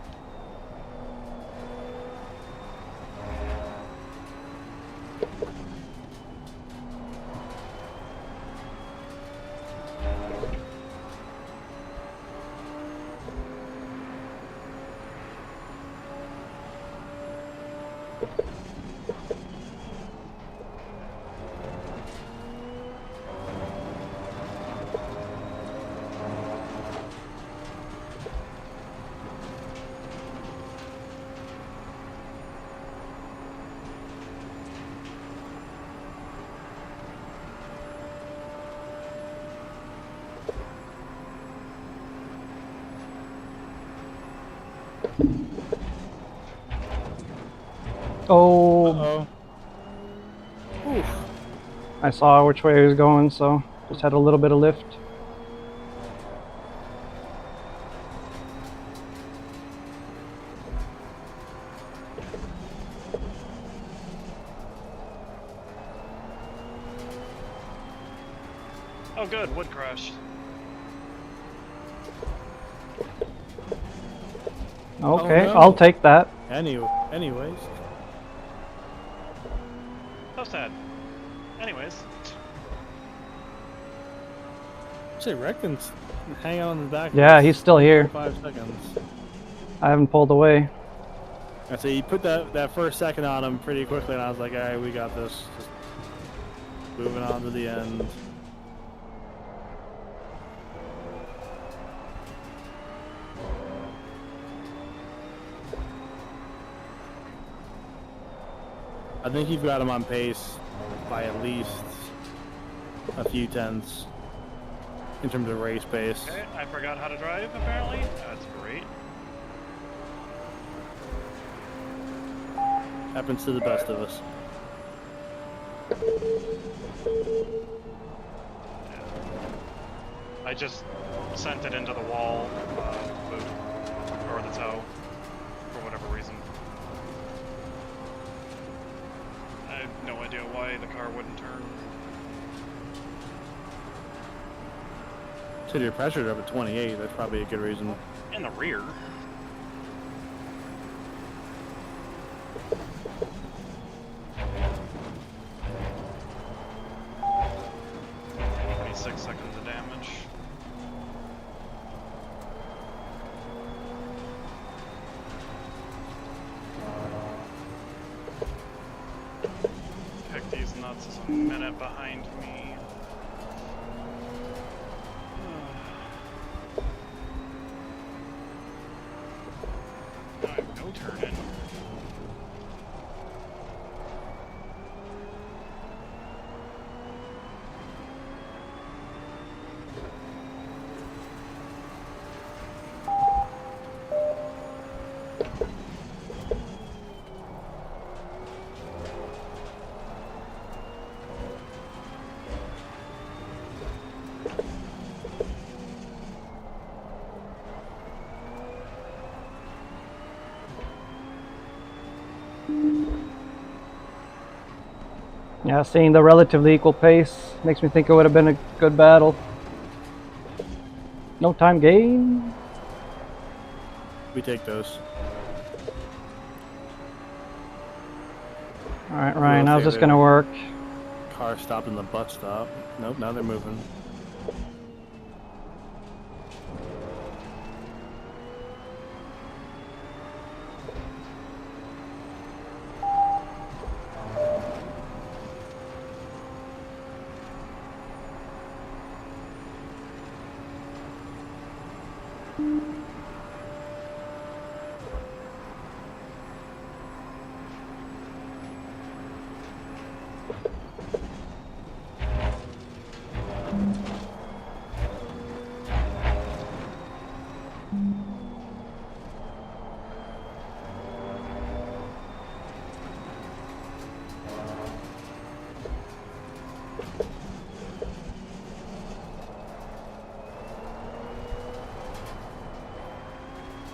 B: Oh,
A: Uh-oh. Oof.
B: I saw which way he was going, so just had a little bit of lift.
C: Oh good, wood crashed.
B: Okay,
A: no.
B: I'll take that.
A: Anyways.
C: So sad. Anyways.
A: Say Reckon's hanging on the back.
B: Yeah, he's still here.
A: 5 seconds.
B: I haven't pulled away.
A: I say you put that first second on him pretty quickly, and I was like, all right, we got this. Just moving on to the end. I think you've got him on pace by at least a few tenths in terms of race pace.
C: Okay, I forgot how to drive apparently. That's great.
A: Happens to the best of us.
C: I just sent it into the wall, boot, or the toe, for whatever reason. I have no idea why the car wouldn't turn.
A: So your pressure's up at 28. That's probably a good reason.
C: In the rear. Six seconds of damage. minute behind me. I have no turn in.
B: Yeah, seeing the relatively equal pace makes me think it would have been a good battle. No time gain.
A: We take those.
B: Alright, Ryan, how's this gonna work?
A: Car stopped in the bus stop. Nope, now they're moving.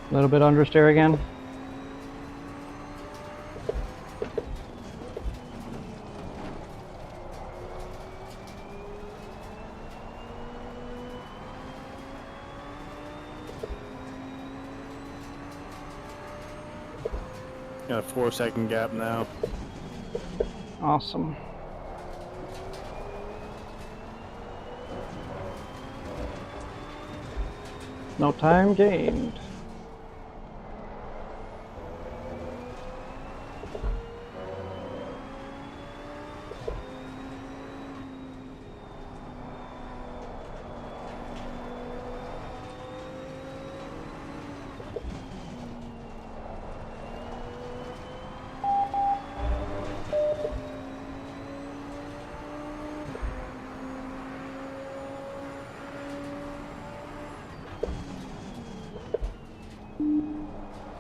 B: A little bit understeer again.
A: Got a 4-second gap now.
B: Awesome. No time gained.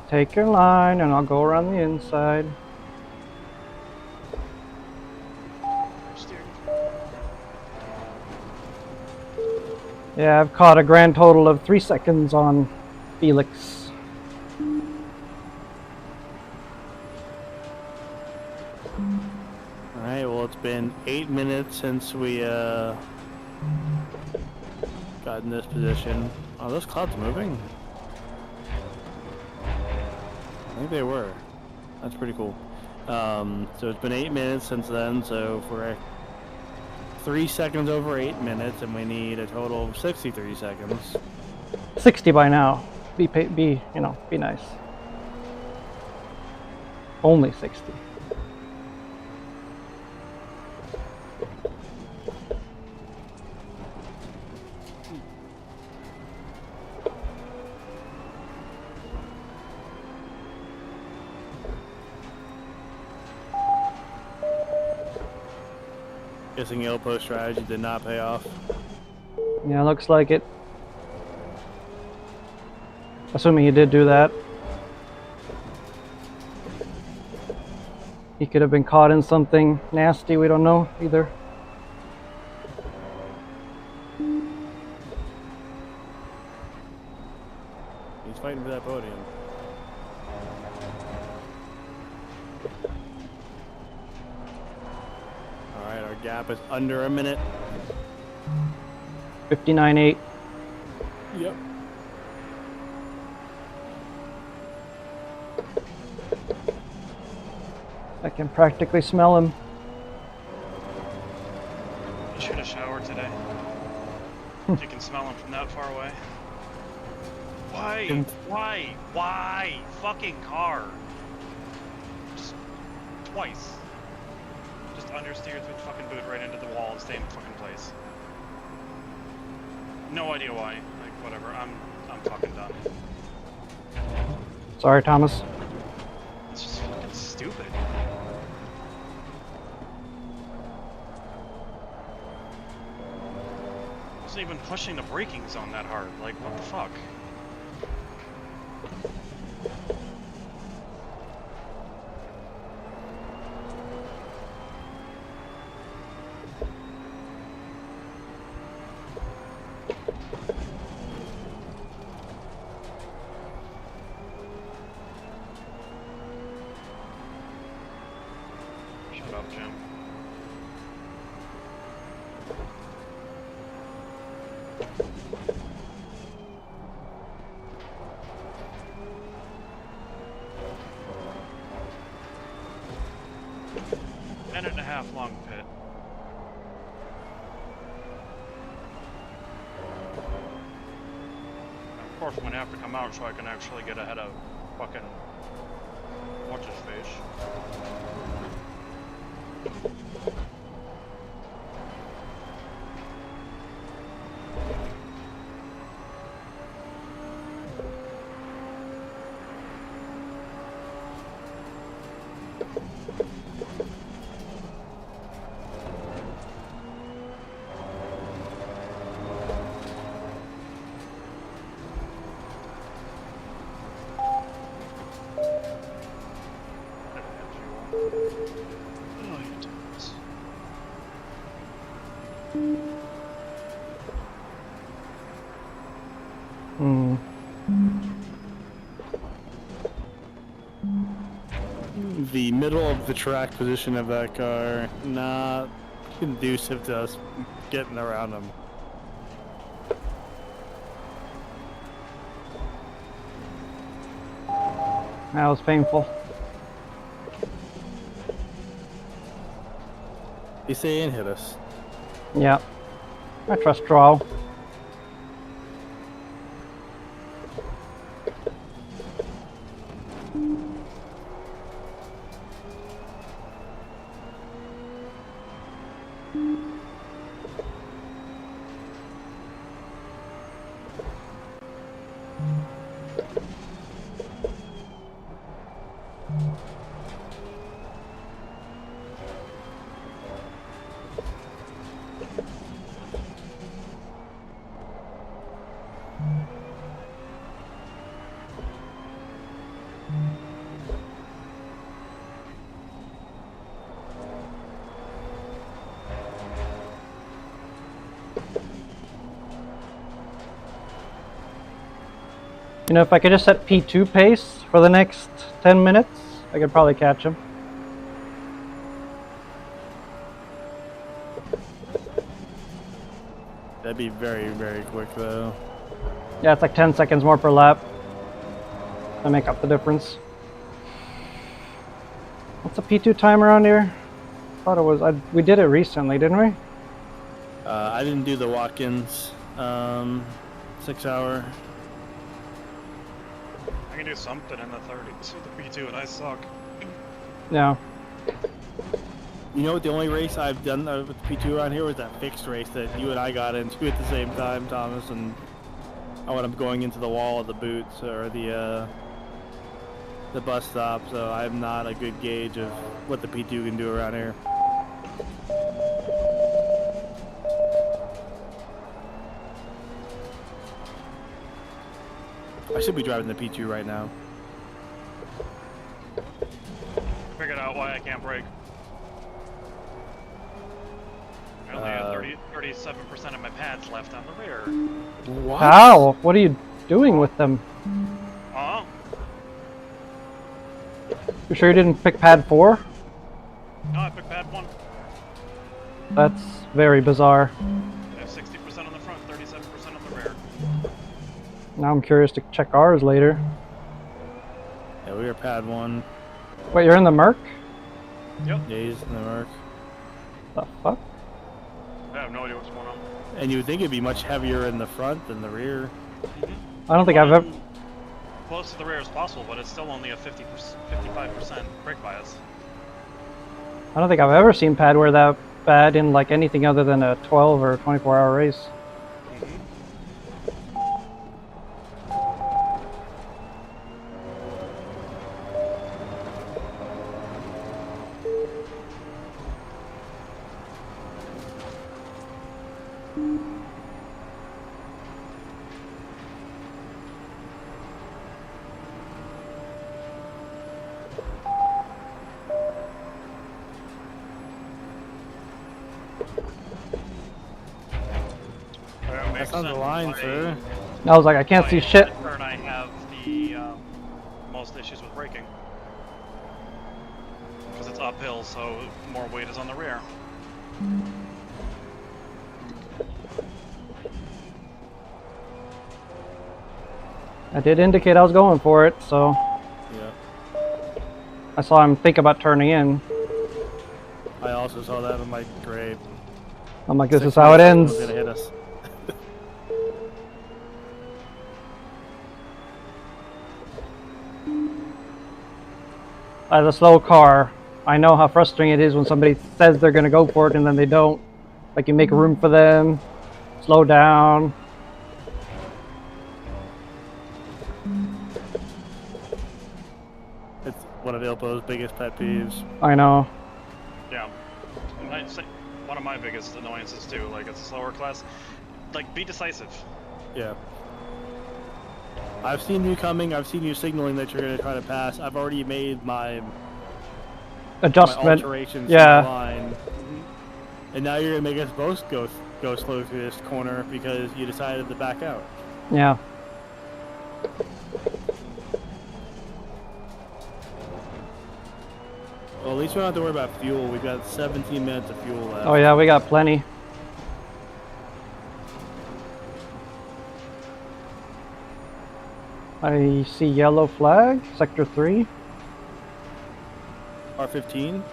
B: Take your line and I'll go around the inside. Yeah, I've caught a grand total of 3 seconds on Felix.
A: Alright, well it's been 8 minutes since we got in this position. Oh, those clouds moving? I think they were. That's pretty cool. So it's been 8 minutes since then, so if we're at 3 seconds over 8 minutes and we need a total of 63 seconds.
B: 60 by now. Be nice. Only 60.
A: Guessing yellow post strategy did not pay off.
B: Yeah, looks like it. Assuming he did do that. He could have been caught in something nasty, we don't know either.
A: He's fighting for that podium. Alright, our gap is under a minute.
B: 59.8.
A: Yep.
B: I can practically smell him.
C: You should have showered today. You can smell him from that far away. Why? Why? Why? Fucking car. Just twice. Just understeer through the fucking boot right into the wall and stay in fucking place. No idea why. Like, whatever. I'm fucking done.
B: Sorry, Thomas.
C: It's just fucking stupid. I wasn't even pushing the braking zone that hard. Like, what the fuck? Shut up, Jim. Minute and a half long pit. Of course, I'm gonna have to come out so I can actually get ahead of fucking what's his face. Oh, you dumbass.
B: Hmm.
A: The middle of the track position of that car, not conducive to us getting around them.
B: That was painful.
A: They say and hit us.
B: Yeah. I trust draw. You know, if I could just set P2 pace for the next 10 minutes, I could probably catch him.
A: That'd be very, very quick though.
B: Yeah, it's like 10 seconds more per lap. I make up the difference. What's the P2 time around here? Thought it was. We did it recently, didn't we?
A: I didn't do the Watkins 6 hour.
C: I can do something in the 30s with the P2 and I suck.
B: Yeah.
A: You know what? The only race I've done with the P2 around here was that fixed race that you and I got into at the same time, Thomas, and I wound up going into the wall of the boots or the bus stop. So I'm not a good gauge of what the P2 can do around here. I should be driving the P2 right now.
C: Figured out why I can't brake. I only got 37% of my pads left on the rear.
A: What?
B: How? What are you doing with them?
C: Huh?
B: You sure you didn't pick pad 4?
C: No, I picked pad 1.
B: That's very bizarre.
C: I have 60% on the front, 37% on the rear.
B: Now I'm curious to check ours later.
A: Yeah, we were pad 1.
B: Wait, you're in the Merc?
C: Yep.
A: Yeah, he's in the Merc.
B: The fuck?
C: I have no idea what's going on.
A: And you would think it'd be much heavier in the front than the rear.
B: I don't think I've ever...
C: Close to the rear as possible, but it's still only a 55% brake bias.
B: I don't think I've ever seen pad wear that bad in like anything other than a 12 or 24-hour race.
A: That's on the line, sir.
B: I was like, I can't see shit.
C: And I have the most issues with braking. Because it's uphill, so more weight is on the rear.
B: I did indicate I was going for it, so
A: Yeah.
B: I saw him think about turning in.
A: I also saw that. I'm like, great.
B: I'm like, this is how it ends.
A: Gonna hit us.
B: As a slow car, I know how frustrating it is when somebody says they're going to go for it and then they don't. Like, you make room for them, slow down.
A: It's one of Ilpo's biggest pet peeves.
B: I know.
C: Yeah. And I'd say one of my biggest annoyances too, like it's a slower class. Like, be decisive.
A: Yeah. I've seen you coming. I've seen you signaling that you're going to try to pass. I've already made my
B: Adjustment.
A: alterations
B: Yeah.
A: in the line. And now you're going to make us both go slow through this corner because you decided to back out.
B: Yeah.
A: Well, at least we don't have to worry about fuel. We've got 17 minutes of fuel left.
B: Oh yeah, we got plenty. I see yellow flag, sector 3.
A: R15.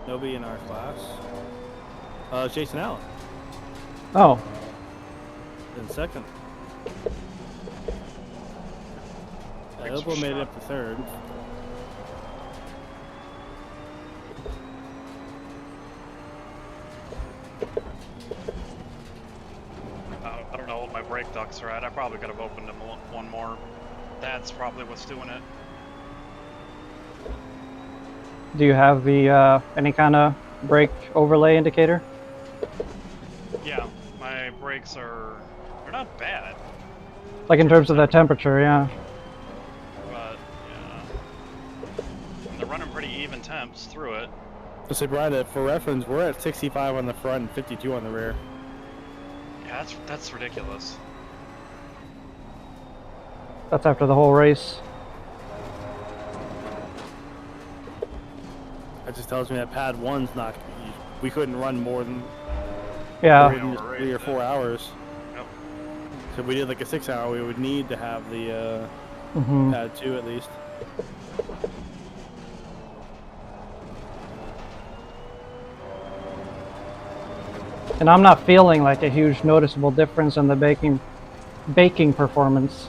A: Nobody in our class. Jason Allen
B: Oh,
A: in second. Elbow made it up to third.
C: I don't know what my brake ducts are at. I probably could have opened them one more. That's probably what's doing it.
B: do you have the any kind of brake overlay indicator?
C: Yeah, my brakes they're not bad,
B: Like in terms of the temperature, yeah.
C: but yeah. And they're running pretty even temps through it.
A: So Brian, for reference, we're at 65 on the front and 52 on the rear.
C: Yeah, that's ridiculous.
B: That's after the whole race.
A: That just tells me that pad 1's not. We couldn't run more than
B: Yeah.
A: 3 or 4 hours.
C: Yep.
A: So if we did like a 6 hour, we would need to have the pad 2 at least.
B: And I'm not feeling like a huge noticeable difference in the baking performance.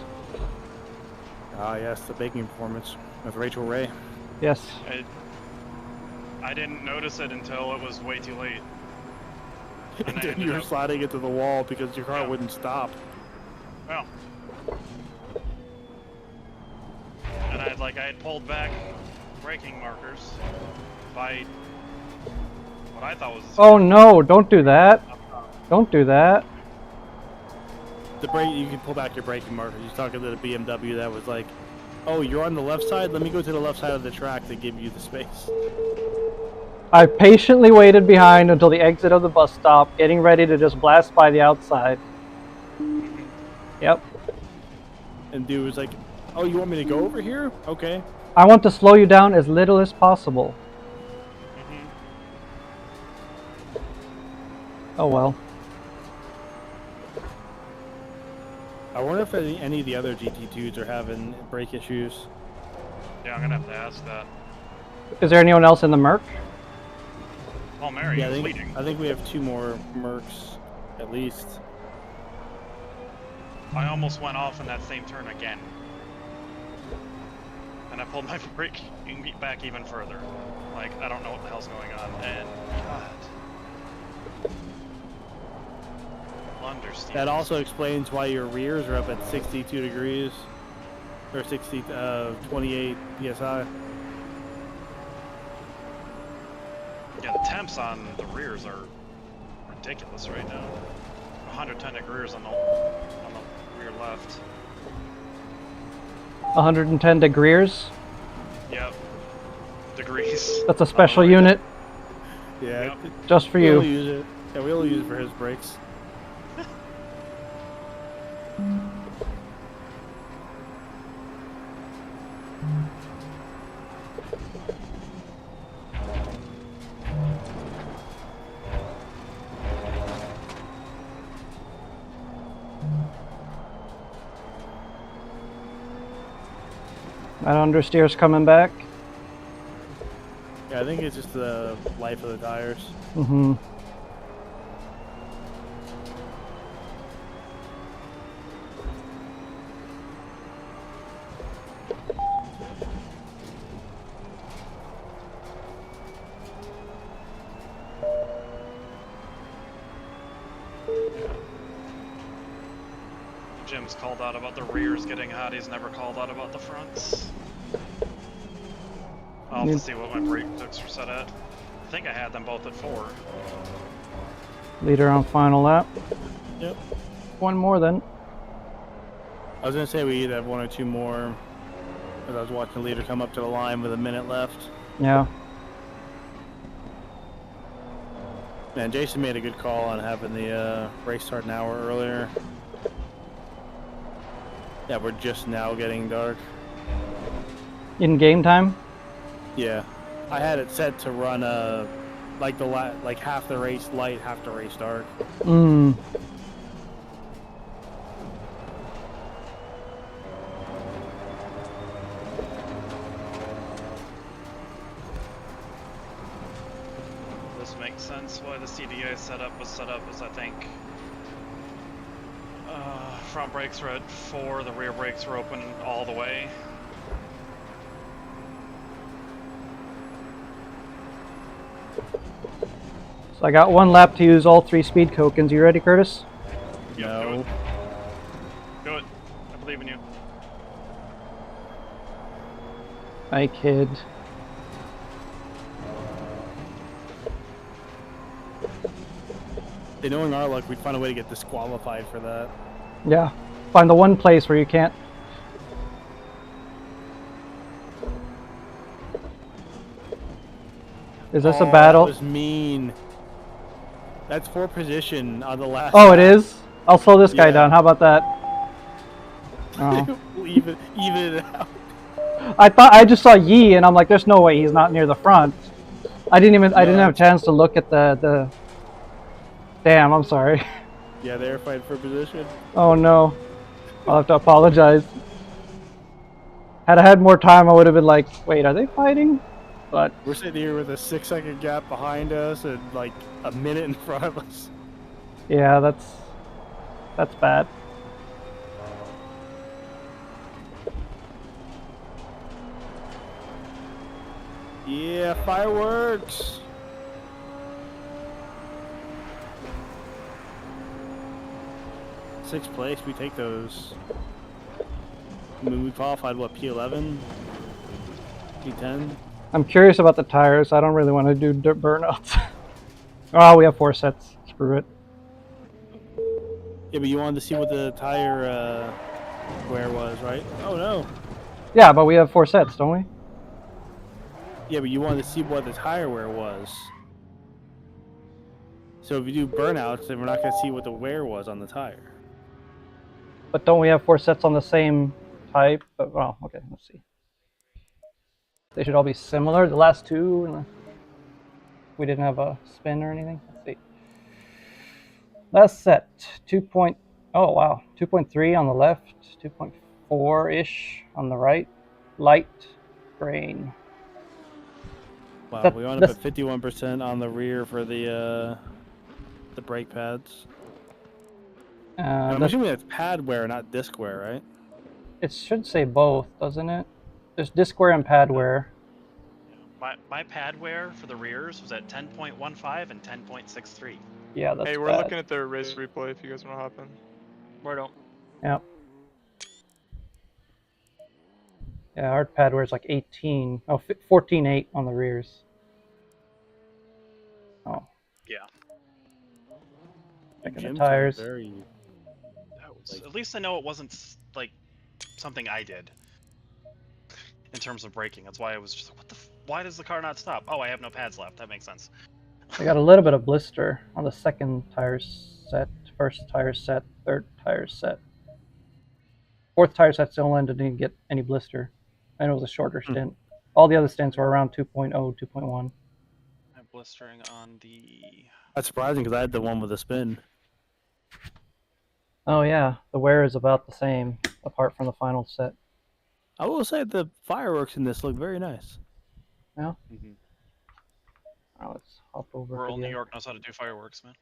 A: Ah, yes, the baking performance with Rachel Ray.
B: Yes.
C: I didn't notice it until it was way too late. And I
A: And
C: ended
A: you were
C: up-
A: sliding into the wall because your car
C: Yeah.
A: wouldn't stop.
C: Well. And I had pulled back braking markers by what I thought was.
B: Oh no, don't do that. Don't do that.
A: The brake, you can pull back your braking markers. You're talking to the BMW that was like, oh, you're on the left side? Let me go to the left side of the track to give you the space.
B: I patiently waited behind until the exit of the bus stop, getting ready to just blast by the outside. Yep.
A: And dude was like, oh, you want me to go over here? Okay.
B: I want to slow you down as little as possible. Oh well.
A: I wonder if any of the other GT2s are having brake issues.
C: Yeah, I'm gonna have to ask that.
B: Is there anyone else in the Merc?
C: Paul Mary
A: Yeah,
C: was leading.
A: I think we have 2 more Mercs, at least.
C: I almost went off in that same turn again. And I pulled my brake back even further. Like, I don't know what the hell's going on. And, God. Understand.
A: That also explains why your rears are up at 62 degrees. Or 28 PSI.
C: Yeah, the temps on the rears are ridiculous right now. 110 degrees on the rear left.
B: 110 degrees.
C: Yep. Degrees.
B: That's a special unit
A: Yeah.
C: Yep.
B: just for
A: We
B: you.
A: only use it. Yeah, we only use it for his brakes.
B: That understeer's coming back.
A: Yeah, I think it's just the life of the tires.
B: Mm-hmm.
C: Jim's called out about the rears getting hot. He's never called out about the fronts. I'll have to see what my brake hooks were set at. I think I had them both at 4.
B: Leader on final lap.
A: Yep.
B: One more then.
A: I was gonna say we either have 1 or 2 more. Because I was watching the leader come up to the line with a minute left.
B: Yeah.
A: Man, Jason made a good call on having the race start an hour earlier. Yeah, we're just now getting dark.
B: In game time?
A: Yeah, I had it set to run like like half the race light, half the race dark.
B: Mm.
C: This makes sense why the CDA setup was set up, as I think front brakes were at 4, the rear brakes were open all the way.
B: So I got 1 lap to use all 3 speed tokens. You ready, Curtis?
C: Yep,
A: No.
C: do it. Do it. I believe in you.
B: I kid.
A: Knowing our luck, we'd find a way to get disqualified for that.
B: Yeah. Find the one place where you can't. Is this a battle?
A: That was mean. That's 4 position on the last.
B: Oh,
A: lap.
B: it is? I'll slow this guy
A: Yeah.
B: down. How about that? Oh.
A: even it out.
B: I just saw Yi and I'm like, there's no way he's not near the front. I didn't have a chance to look at the Damn, I'm sorry.
A: Yeah, they're fighting for position.
B: Oh no. I'll have to apologize. Had I had more time, I would have been like, wait, are they fighting? But
A: We're sitting here with a 6-second gap behind us and like a minute in front of us.
B: yeah, that's bad.
A: Yeah, fireworks. Sixth place, we take those. I mean, we qualified, what, P11? P10?
B: I'm curious about the tires. I don't really want to do burnouts. Oh, we have 4 sets. Screw it.
A: Yeah, but you wanted to see what the tire wear was, right? Oh, no.
B: Yeah, but we have 4 sets, don't we?
A: Yeah, but you wanted to see what the tire wear was. So if you do burnouts, then we're not going to see what the wear was on the tire.
B: But don't we have 4 sets on the same type? But, well, okay, let's see. They should all be similar. The last 2, we didn't have a spin or anything. Let's see. Last set, 2. Oh wow, 2.3 on the left, 2.4-ish on the right. Light grain.
A: Wow, we wound up at 51% on the rear for the brake pads. I'm assuming it's pad wear, not disc wear, right?
B: It should say both, doesn't it? There's disc wear and pad wear.
C: My pad wear for the rears was at 10.15 and 10.63.
B: Yeah, that's
E: Hey, we're
B: bad.
E: looking at the race replay if you guys want to hop in.
C: Where don't?
B: Yep. Yeah, our pad wear is like 18. Oh, 14.8 on the rears. Oh.
C: Yeah.
B: Checking the
A: Jim's
B: tires.
A: Very...
C: At least I know it wasn't like something I did in terms of braking. That's why I was just like, what the? Why does the car not stop? Oh, I have no pads left. That makes sense.
B: I got a little bit of blister on the second tire set, first tire set, third tire set. Fourth tire set's the only one that didn't get any blister. And it was a shorter stint. All the other stints were around 2.0, 2.1.
C: I'm blistering on the...
A: That's surprising because I had the one with the spin.
B: Oh yeah, the wear is about the same, apart from the final set.
A: I will say the fireworks in this look very nice.
B: Yeah?
C: Mm-hmm.
B: Now let's hop over
C: Rural New
B: here.
C: York knows how to do fireworks, man.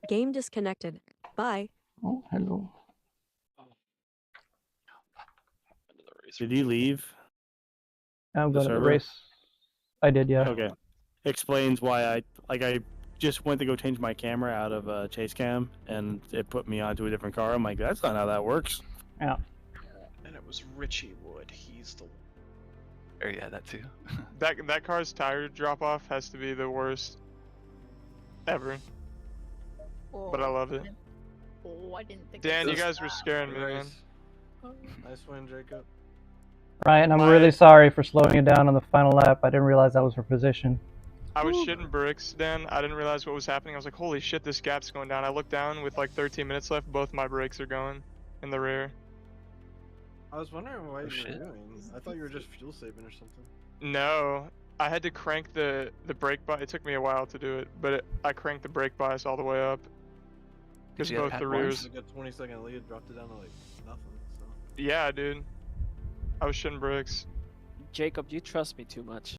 D: Game disconnected. Bye.
B: Oh, hello.
A: Did you leave?
B: I'm
A: The
B: going to the
A: server?
B: race. I did, yeah.
A: Okay. Explains why I just went to go change my camera out of chase cam and it put me onto a different car. I'm like, that's not how that works.
B: Yeah.
C: And it was Richie Wood. He's the...
F: Or yeah, that too.
E: That car's tire drop off has to be the worst ever. But I love it.
G: Oh, I didn't think.
E: Dan, you guys were scaring me, man.
H: Nice win, Jacob.
B: Ryan, I'm really sorry for slowing you down on the final lap. I didn't realize that was for position.
E: I was shitting bricks, Dan. I didn't realize what was happening. I was like, holy shit, this gap's going down. I looked down with like 13 minutes left. Both my brakes are going in the rear.
H: I was wondering what you
F: shit.
H: were doing. I thought you were just fuel saving or something.
E: No, I had to crank the brake bias. It took me a while to do it, but I cranked the brake bias all the way up. Because
F: you have
E: both
F: pad
E: the
F: wars?
E: rears.
H: Like a 20-second lead, dropped it down to like nothing. So.
E: Yeah, dude. I was shitting bricks.
I: Jacob, you trust me too much.